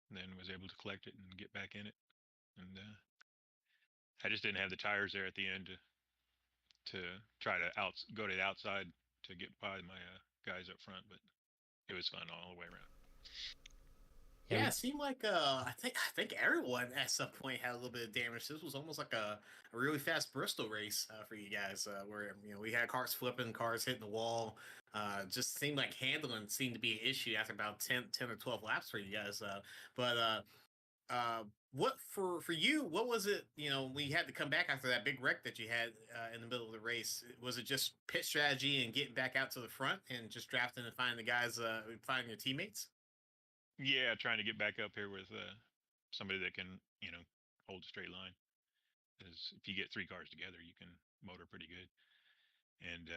and then was able to collect it and get back in it. And I just didn't have the tires there at the end to try to go to the outside to get by my guys up front, but it was fun all the way around. Yeah, Yeah, we it seemed like I think everyone at some point had a little bit of damage. This was almost like a really fast Bristol race for you guys, where we had cars flipping, cars hitting the wall. Just seemed like handling seemed to be an issue after about 10 or 12 laps for you guys. But what for you? What was it? We had to come back after that big wreck that you had in the middle of the race. Was it just pit strategy and getting back out to the front and just drafting and finding the guys, finding your teammates? Yeah, trying to get back up here with somebody that can, hold a straight line. Because if you get three cars together, you can motor pretty good. And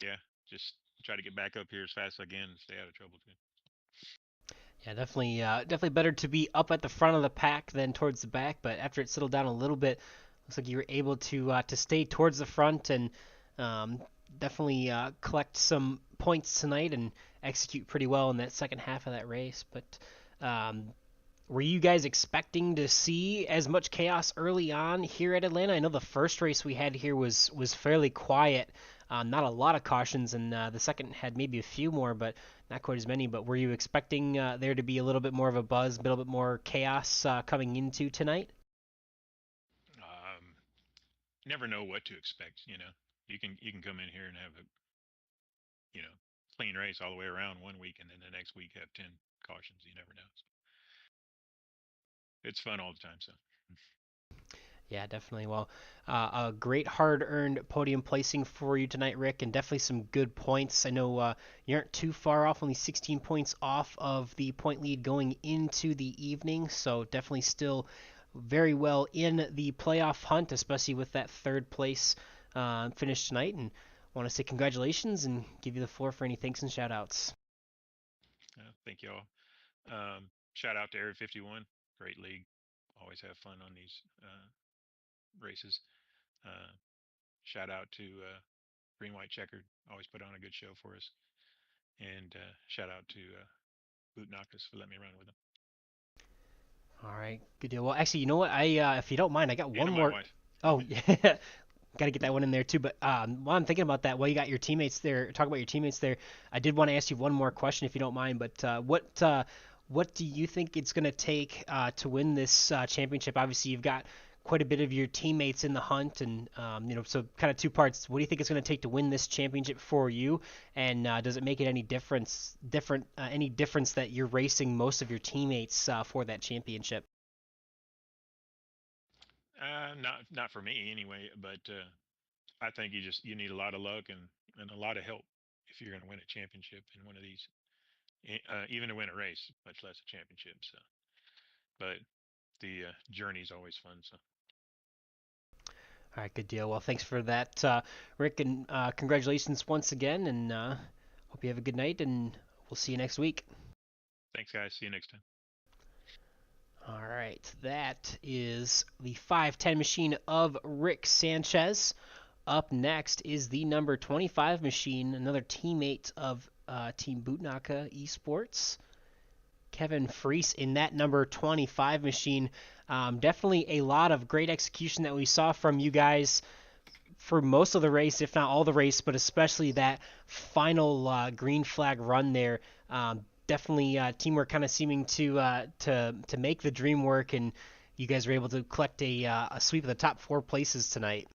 yeah, just try to get back up here as fast as I can and stay out of trouble too. Yeah, definitely better to be up at the front of the pack than towards the back. But after it settled down a little bit, looks like you were able to stay towards the front and um, definitely collect some points tonight and execute pretty well in that second half of that race. But um, were you guys expecting to see as much chaos early on here at Atlanta? I know the first race we had here was fairly quiet, not a lot of cautions, and the second had maybe a few more, but not quite as many. But were you expecting there to be a little bit more of a buzz, a little bit more chaos coming into tonight? Um, Never know what to expect. You can come in here and have a clean race all the way around one week, and then the next week have 10 cautions. You never know. So it's fun all the time. So Yeah, definitely. Well, a great hard-earned podium placing for you tonight, Rick, and definitely some good points. I know you aren't too far off, only 16 points off of the point lead going into the evening, so definitely still very well in the playoff hunt, especially with that third place finish tonight. And want to say congratulations and give you the floor for any thanks and shout outs. thank you all. Shout out to Area 51, great league. Always have fun on these races. Uh, Shout out to Green White Checkered, always put on a good show for us. And shout out to Boot Knockers for letting me run with them. All right, good deal. Well, actually, you know what? If you don't mind, I got And one my more. wife. Oh, yeah. Got to get that one in there too. But while I'm thinking about that, while you got your teammates there, talk about your teammates there. I did want to ask you one more question, if you don't mind. But what do you think it's going to take to win this championship? Obviously, you've got quite a bit of your teammates in the hunt, and so kind of two parts. What do you think it's going to take to win this championship for you? And does it make it any difference that you're racing most of your teammates for that championship? Not for me anyway, but I think you need a lot of luck and a lot of help if you're going to win a championship in one of these, even to win a race, much less a championship. So, but the journey's always fun. So All right, good deal. Well, thanks for that, Rick, and congratulations once again. And hope you have a good night, and we'll see you next week. Thanks, guys. See you next time. All right, that is the 510 machine of Rick Sanchez. Up next is the number 25 machine, another teammate of Team Bootnaka Esports, Kevin Freese in that number 25 machine. Definitely a lot of great execution that we saw from you guys for most of the race, if not all the race, but especially that final green flag run there. Definitely teamwork kind of seeming to make the dream work, and you guys were able to collect a sweep of the top 4 places tonight.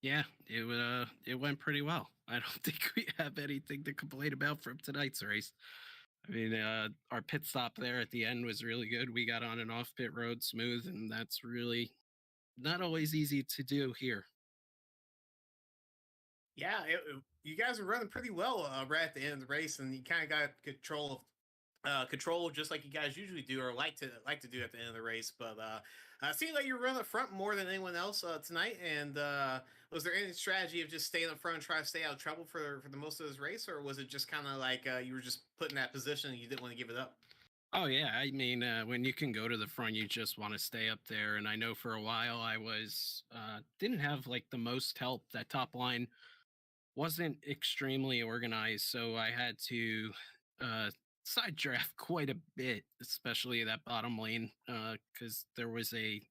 Yeah, it went pretty well. I don't think we have anything to complain about from tonight's race. I mean, our pit stop there at the end was really good. We got on and off pit road smooth, and that's really not always easy to do here. Yeah, you guys were running pretty well right at the end of the race, and you kind of got control just like you guys usually do or like to do at the end of the race. But it seemed like you were running up front more than anyone else tonight. And was there any strategy of just staying up front and trying to stay out of trouble for the most of this race, or was it just kind of like you were just put in that position and you didn't want to give it up? Oh yeah, I mean, when you can go to the front, you just want to stay up there. And I know for a while I was didn't have like the most help. That top line wasn't extremely organized, so I had to uh, side draft quite a bit, especially that bottom lane, because there was a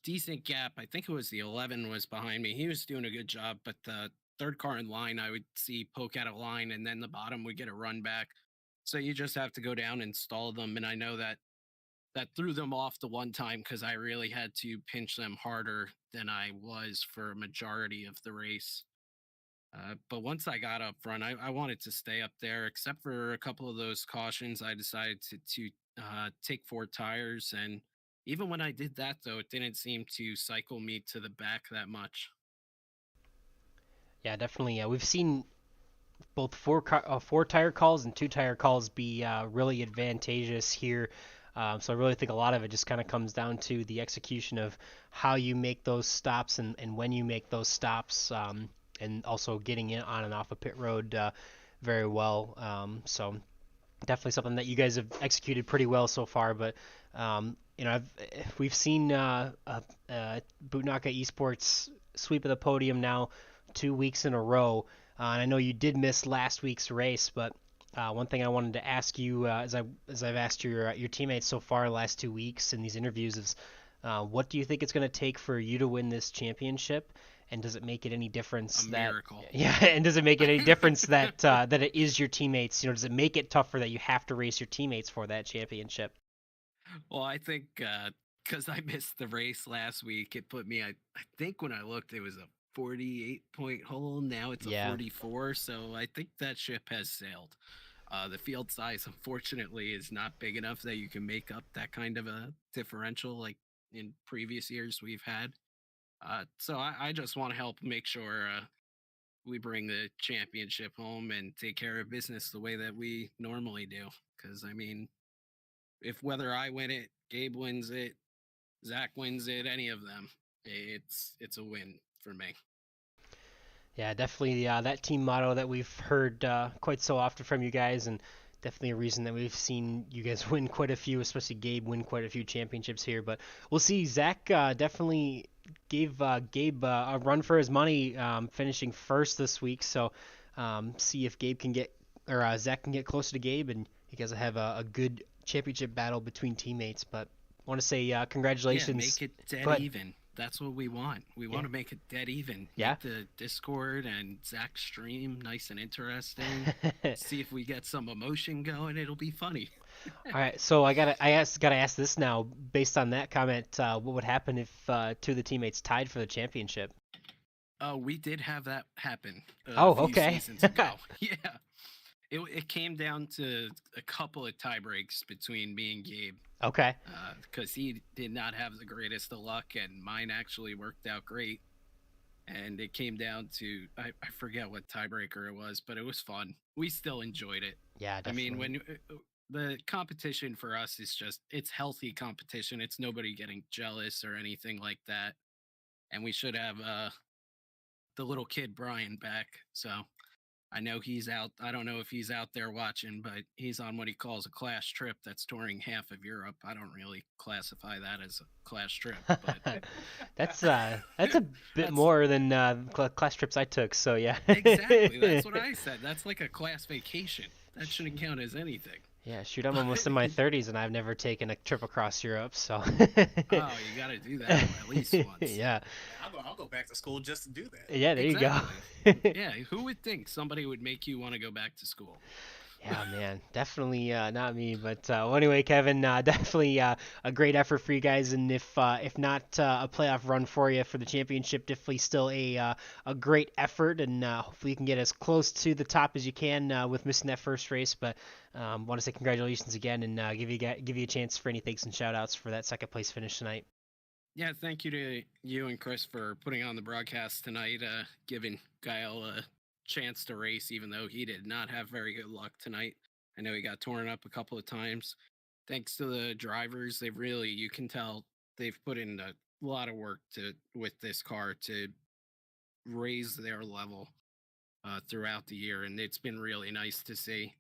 decent gap. I think it was the 11 was behind me. He was doing a good job, but the third car in line, I would see poke out of line, and then the bottom would get a run back. So you just have to go down and stall them. And I know that threw them off the one time because I really had to pinch them harder than I was for a majority of the race. But once I got up front, I wanted to stay up there, except for a couple of those cautions. I decided to take 4 tires. And even when I did that, though, it didn't seem to cycle me to the back that much. Yeah, definitely. We've seen both 4 tire calls and 2 tire calls be really advantageous here. So I really think a lot of it just kind of comes down to the execution of how you make those stops and when you make those stops, and also getting in on and off a pit road very well. So definitely something that you guys have executed pretty well so far. But we've seen Bootnaka Esports sweep of the podium now 2 weeks in a row. And I know you did miss last week's race, but one thing I wanted to ask you, as I've asked your teammates so far the last 2 weeks in these interviews, is what do you think it's going to take for you to win this championship? And does it make it any difference miracle. Yeah, and does it make it any difference that that it is your teammates? Does it make it tougher that you have to race your teammates for that championship? Well, I think because I missed the race last week, it put me, I think when I looked, it was a 48-point hole. Now it's a 44. So I think that ship has sailed. The field size, unfortunately, is not big enough that you can make up that kind of a differential like in previous years we've had. So I just want to help make sure we bring the championship home and take care of business the way that we normally do. Because, I mean, if whether I win it, Gabe wins it, Zach wins it, any of them, it's a win for me. Yeah, definitely that team motto that we've heard quite so often from you guys, and definitely a reason that we've seen you guys win quite a few, especially Gabe win quite a few championships here. But we'll see. Zach definitely gave Gabe a run for his money, finishing first this week. So see if Gabe can get or Zach can get closer to Gabe, and you guys will have a good championship battle between teammates. But I want to say congratulations. Yeah, make it dead even. That's what we want. We want to make it dead even. Yeah. Make the Discord and Zach's stream nice and interesting. See if we get some emotion going. It'll be funny. All right, so I gotta ask this now. Based on that comment, what would happen if 2 of the teammates tied for the championship? Oh, we did have that happen. Okay. Seasons ago. Yeah. It came down to a couple of tie breaks between me and Gabe. Okay. Because he did not have the greatest of luck, and mine actually worked out great. And it came down to I forget what tiebreaker it was, but it was fun. We still enjoyed it. Yeah, definitely. I mean, when the competition for us is just it's healthy competition. It's nobody getting jealous or anything like that. and we should have the little kid Brian back. So I know he's out. I don't know if he's out there watching, but he's on what he calls a class trip that's touring half of Europe. I don't really classify that as a class trip, but that's a bit more than class trips I took. So yeah. Exactly. That's what I said. That's like a class vacation. That shouldn't count as anything. Yeah, shoot, I'm almost in my 30s and I've never taken a trip across Europe, so. Oh, you got to do that at least once. Yeah. I'll go back to school just to do that. Yeah, there Exactly. you go. Yeah, who would think somebody would make you want to go back to school? Yeah, man, definitely not me. But well, anyway, Kevin, definitely a great effort for you guys, and if not a playoff run for you for the championship, definitely still a great effort, and hopefully you can get as close to the top as you can with missing that first race. But want to say congratulations again, and give you a chance for any thanks and shout outs for that second place finish tonight. Yeah, thank you to you and Chris for putting on the broadcast tonight, giving Gael a chance to race, even though he did not have very good luck tonight. I know he got torn up a couple of times. Thanks to the drivers, they've really, you can tell they've put in a lot of work with this car to raise their level throughout the year, and it's been really nice to see.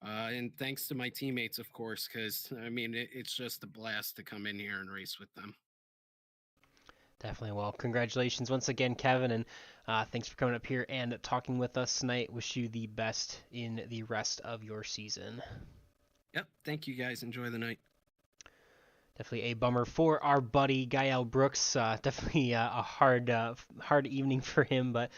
And thanks to my teammates, of course, because I mean it's just a blast to come in here and race with them. Definitely. Well, congratulations once again, Kevin, and thanks for coming up here and talking with us tonight. Wish you the best in the rest of your season. Yep. Thank you, guys. Enjoy the night. Definitely a bummer for our buddy Gael Brooks. Definitely a hard evening for him, but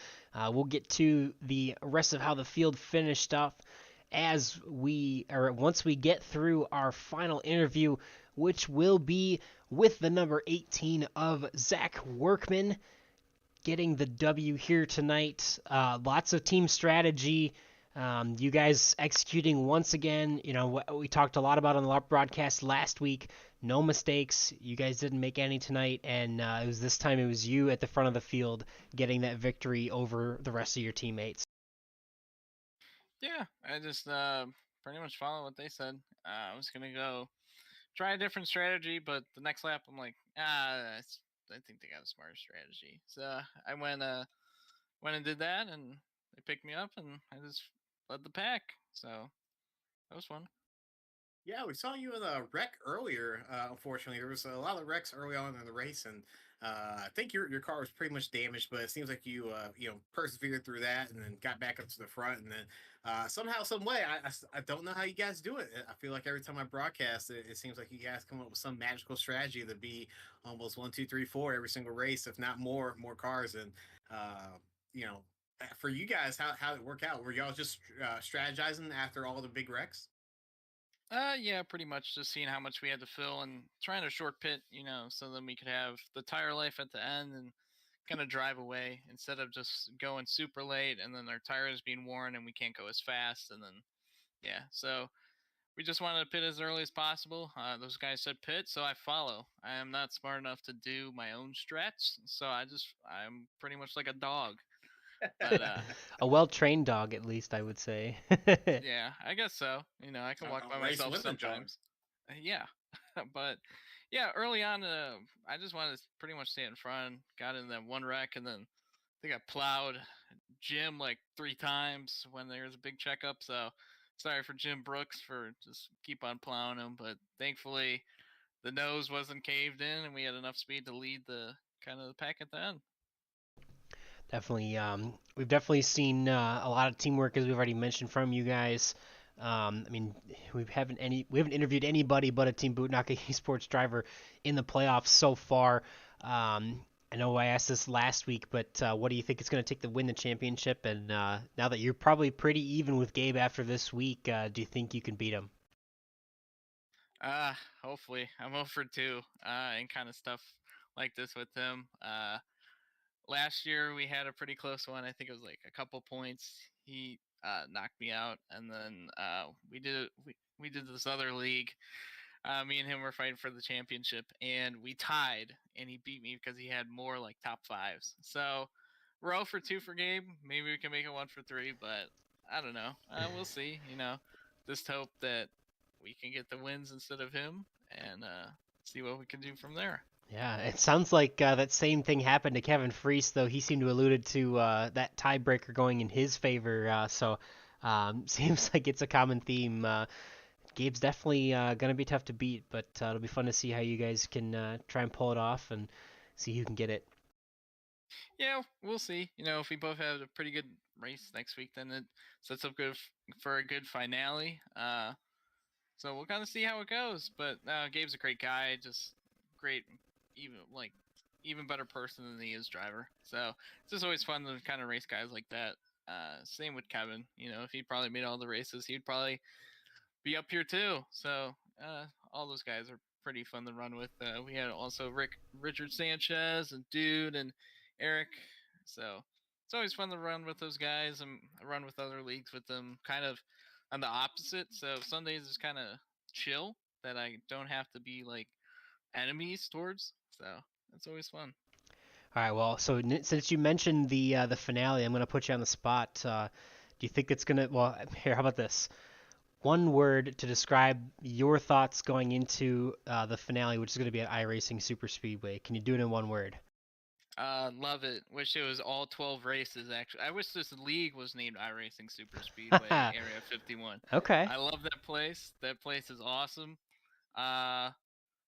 we'll get to the rest of how the field finished up once we get through our final interview, which will be with the number 18 of Zach Workman getting the W here tonight. Lots of team strategy. You guys executing once again. You know, what we talked a lot about on the broadcast last week. No mistakes. You guys didn't make any tonight, and this time it was you at the front of the field getting that victory over the rest of your teammates. Yeah, I just pretty much follow what they said. I was gonna go try a different strategy, but the next lap I'm like, I think they got a smarter strategy. So I went and did that, and they picked me up, and I just led the pack. So that was fun. Yeah, we saw you in a wreck earlier. Unfortunately, there was a lot of wrecks early on in the race, and I think your car was pretty much damaged. But it seems like you persevered through that and then got back up to the front, and then somehow, some way, I don't know how you guys do it. I feel like every time I broadcast, it seems like you guys come up with some magical strategy to be almost 1, 2, 3, 4 every single race, if not more cars. And you know, for you guys, how did it work out? Were y'all just strategizing after all the big wrecks? Yeah, pretty much just seeing how much we had to fill and trying to short pit, so then we could have the tire life at the end and kind of drive away instead of just going super late and then our tires being worn and we can't go as fast. And then, yeah, so we just wanted to pit as early as possible. Those guys said pit, so I follow. I am not smart enough to do my own stretch, so I'm pretty much like a dog. But A well-trained dog, at least, I would say. yeah, I guess so. I can walk by myself sometimes. Yeah, but yeah, early on, I just wanted to pretty much stay in front. Got in that one wreck, and then I think I plowed Jim like 3 times when there was a big checkup. So sorry for Jim Brooks for just keep on plowing him, but thankfully the nose wasn't caved in, and we had enough speed to lead the kind of the pack at the end. Definitely, we've definitely seen a lot of teamwork, as we've already mentioned from you guys. I mean, we haven't interviewed anybody but a Team Bootnaka Esports driver in the playoffs so far. I know I asked this last week, but what do you think it's going to take to win the championship? And now that you're probably pretty even with Gabe after this week, do you think you can beat him? Hopefully, I'm 0 for 2 and kind of stuff like this with him. Last year we had a pretty close one. I think it was like a couple points. He knocked me out, and then we did this other league. Me and him were fighting for the championship, and we tied, and he beat me because he had more like top fives. So we're 0 for 2 for Gabe. Maybe we can make it 1 for 3, but I don't know. We'll see. Just hope that we can get the wins instead of him, and see what we can do from there. Yeah, it sounds like that same thing happened to Kevin Freese, though he seemed to alluded to that tiebreaker going in his favor. Seems like it's a common theme. Gabe's definitely going to be tough to beat, but it'll be fun to see how you guys can try and pull it off and see who can get it. Yeah, we'll see. If we both have a pretty good race next week, then it sets up good for a good finale. So we'll kind of see how it goes. But Gabe's a great guy, just great, even better person than he is driver. So it's just always fun to kind of race guys like that. Same with Kevin. If he probably made all the races, he'd probably be up here too. So all those guys are pretty fun to run with. We had also Richard Sanchez, and Dude, and Eric. So it's always fun to run with those guys and run with other leagues with them. Kind of on the opposite. So Sundays is kind of chill that I don't have to be like enemies towards. So it's always fun. All right, well, so since you mentioned the finale, I'm going to put you on the spot. Do you think it's going to, well, here, how about this? One word to describe your thoughts going into the finale, which is going to be at iRacing Super Speedway. Can you do it in one word? Love it. Wish it was all 12 races, actually. I wish this league was named iRacing Super Speedway Area 51. Okay. I love that place. That place is awesome.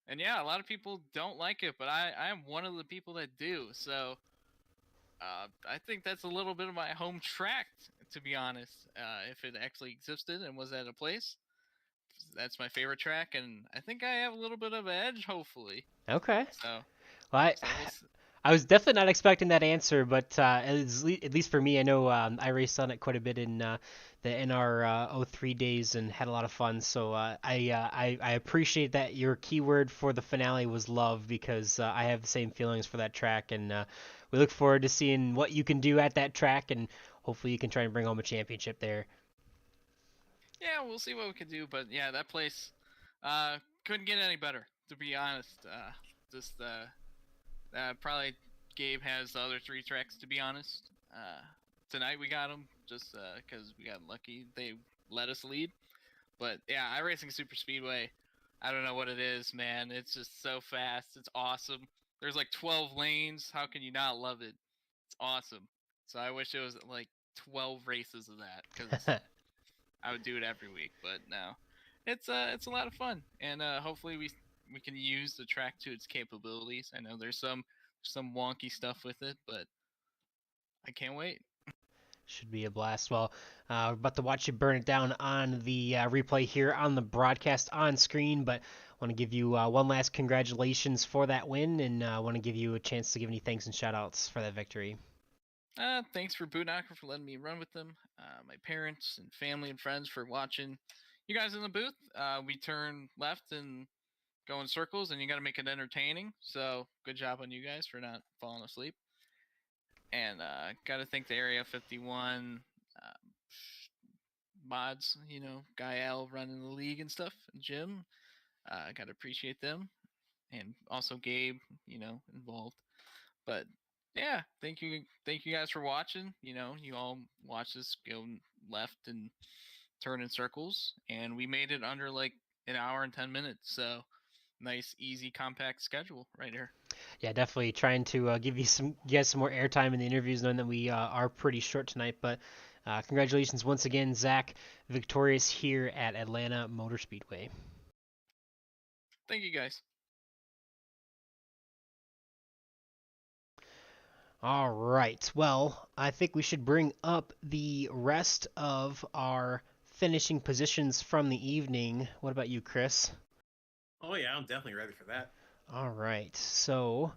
And yeah, a lot of people don't like it, but I am one of the people that do. So I think that's a little bit of my home track, to be honest. If it actually existed and was at a place, that's my favorite track, and I think I have a little bit of an edge, hopefully. Okay. So, Well, so we'll see. I was definitely not expecting that answer, but at least for me, I know I raced on it quite a bit in the NR 03 days and had a lot of fun. So I appreciate that your keyword for the finale was love, because I have the same feelings for that track, and we look forward to seeing what you can do at that track, and hopefully you can try and bring home a championship there. Yeah, we'll see what we can do, but yeah, that place couldn't get any better, to be honest. Just probably Gabe has the other three tracks, to be honest. Tonight we got them just because we got lucky. They let us lead. But yeah, iRacing Super Speedway, I don't know what it is, man. It's just so fast. It's awesome. There's like 12 lanes. How can you not love it? It's awesome. So I wish it was like 12 races of that, because I would do it every week. But no, it's a lot of fun, and hopefully we can use the track to its capabilities. I know there's some wonky stuff with it, but I can't wait. Should be a blast. Well, we're about to watch you burn it down on the replay here on the broadcast on screen, but I want to give you one last congratulations for that win, and I want to give you a chance to give any thanks and shout outs for that victory. Thanks for Bootknocker for letting me run with them. My parents and family and friends for watching. You guys in the booth, we turn left and go in circles, and you got to make it entertaining. So good job on you guys for not falling asleep. And got to thank the Area 51 mods, Guy L running the league and stuff, and Jim. Got to appreciate them. And also Gabe, involved. But yeah, thank you guys for watching. You all watch this go left and turn in circles, and we made it under like an hour and 10 minutes. So nice, easy, compact schedule right here. Yeah, definitely trying to give you guys some more airtime in the interviews, knowing that we are pretty short tonight. But congratulations once again, Zach, victorious here at Atlanta Motor Speedway. Thank you, guys. All right. Well, I think we should bring up the rest of our finishing positions from the evening. What about you, Chris? Oh yeah, I'm definitely ready for that. All right. So,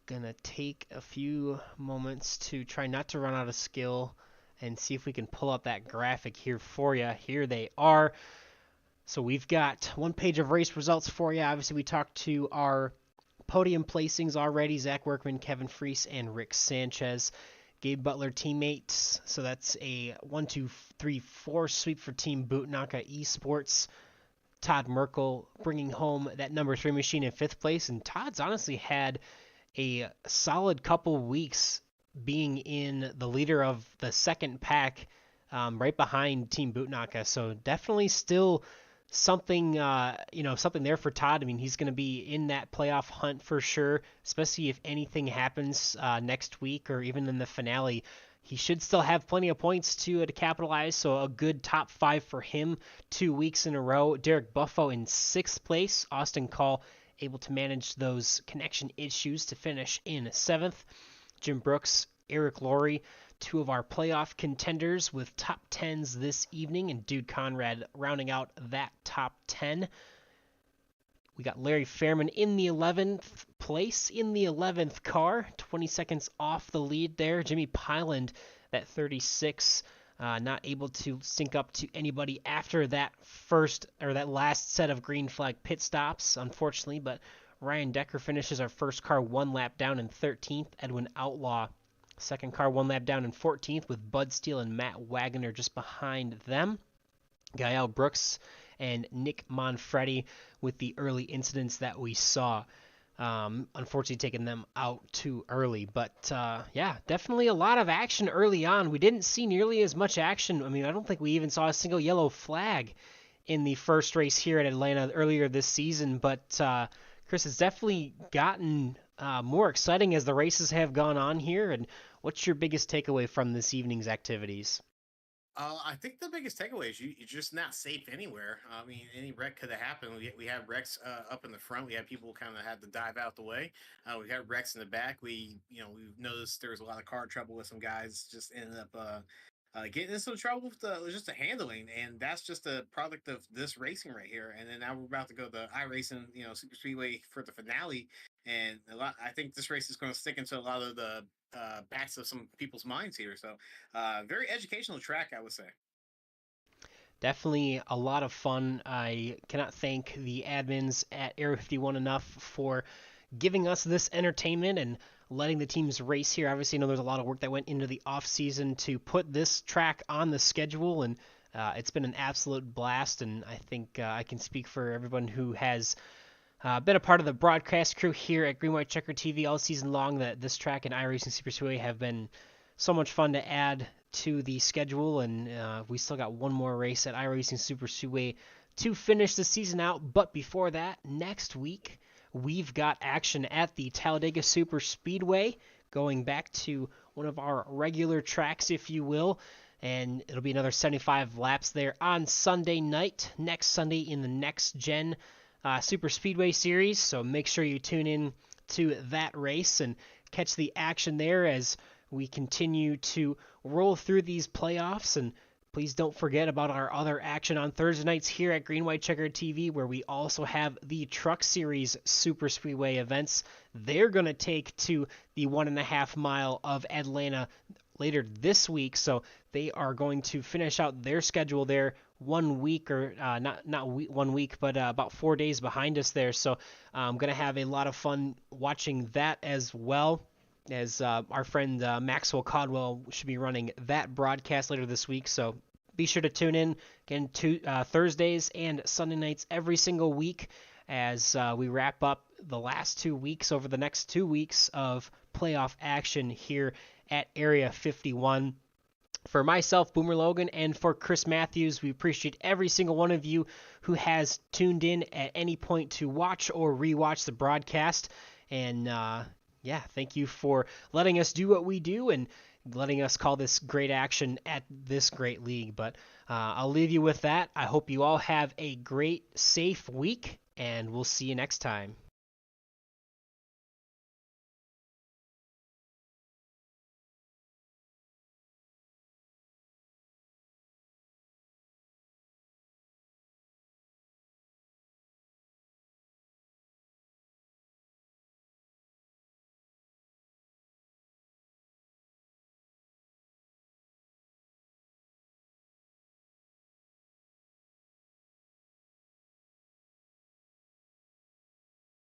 gonna take a few moments to try not to run out of skill and see if we can pull up that graphic here for you. Here they are. So we've got one page of race results for you. Obviously, we talked to our podium placings already: Zach Workman, Kevin Freese, and Rick Sanchez. Gabe Butler teammates. So that's a 1, 2, 3, 4 sweep for Team Bootnaka Esports. Todd Merkel bringing home that number 3 machine in 5th place. And Todd's honestly had a solid couple weeks being in the leader of the second pack, right behind Team Bootnaka. So definitely still something something there for Todd. I mean, he's going to be in that playoff hunt for sure, especially if anything happens next week or even in the finale. He should still have plenty of points to capitalize, so a good top 5 for him 2 weeks in a row. Derek Buffo in 6th place. Austin Call able to manage those connection issues to finish in 7th. Jim Brooks, Eric Laurie, 2 of our playoff contenders with top 10s this evening, and Dude Conrad rounding out that top 10. We got Larry Fairman in the 11th place in the 11th car, 20 seconds off the lead there. Jimmy Pyland, that 36, not able to sync up to anybody after that last set of green flag pit stops, unfortunately, but Ryan Decker finishes our first car 1 lap down in 13th. Edwin Outlaw, second car 1 lap down in 14th, with Bud Steele and Matt Wagoner just behind them. Gael Brooks and Nick Manfredi with the early incidents that we saw. Unfortunately, taking them out too early. But yeah, definitely a lot of action early on. We didn't see nearly as much action. I mean, I don't think we even saw a single yellow flag in the first race here at Atlanta earlier this season. But Chris, it's definitely gotten more exciting as the races have gone on here. And what's your biggest takeaway from this evening's activities? I think the biggest takeaway is you're just not safe anywhere. I mean, any wreck could have happened. We had wrecks up in the front. We had people kind of had to dive out the way. We had wrecks in the back. We noticed there was a lot of car trouble with some guys just ended up getting in some trouble with just the handling, and that's just a product of this racing right here. And then now we're about to go to iRacing, Super Speedway for the finale, and I think this race is going to stick into a lot of the backs of some people's minds here. So, very educational track, I would say. Definitely a lot of fun. I cannot thank the admins at Area 51 enough for giving us this entertainment and letting the teams race here. Obviously, I know there's a lot of work that went into the off season to put this track on the schedule, and it's been an absolute blast. And I think I can speak for everyone who has been a part of the broadcast crew here at Green White Checker TV all season long, that this track and iRacing Super Speedway have been so much fun to add to the schedule. And we still got one more race at iRacing Super Speedway to finish the season out. But before that, next week, we've got action at the Talladega Super Speedway, going back to one of our regular tracks, if you will. And it'll be another 75 laps there on Sunday night, next Sunday in the NextGen Super Speedway Series. So make sure you tune in to that race and catch the action there as we continue to roll through these playoffs. And please don't forget about our other action on Thursday nights here at Green White Checker TV, where we also have the Truck Series Super Speedway events. They're going to take to the 1.5 mile of Atlanta later this week, so they are going to finish out their schedule there 1 week, or not 1 week, but about 4 days behind us there. So I'm going to have a lot of fun watching that, as well as our friend Maxwell Caldwell should be running that broadcast later this week. So be sure to tune in again to Thursdays and Sunday nights every single week as we wrap up the last 2 weeks over the next 2 weeks of playoff action here at Area 51. For myself, Boomer Logan, and for Chris Matthews, we appreciate every single one of you who has tuned in at any point to watch or rewatch the broadcast. And yeah, thank you for letting us do what we do and letting us call this great action at this great league. But I'll leave you with that. I hope you all have a great, safe week, and we'll see you next time.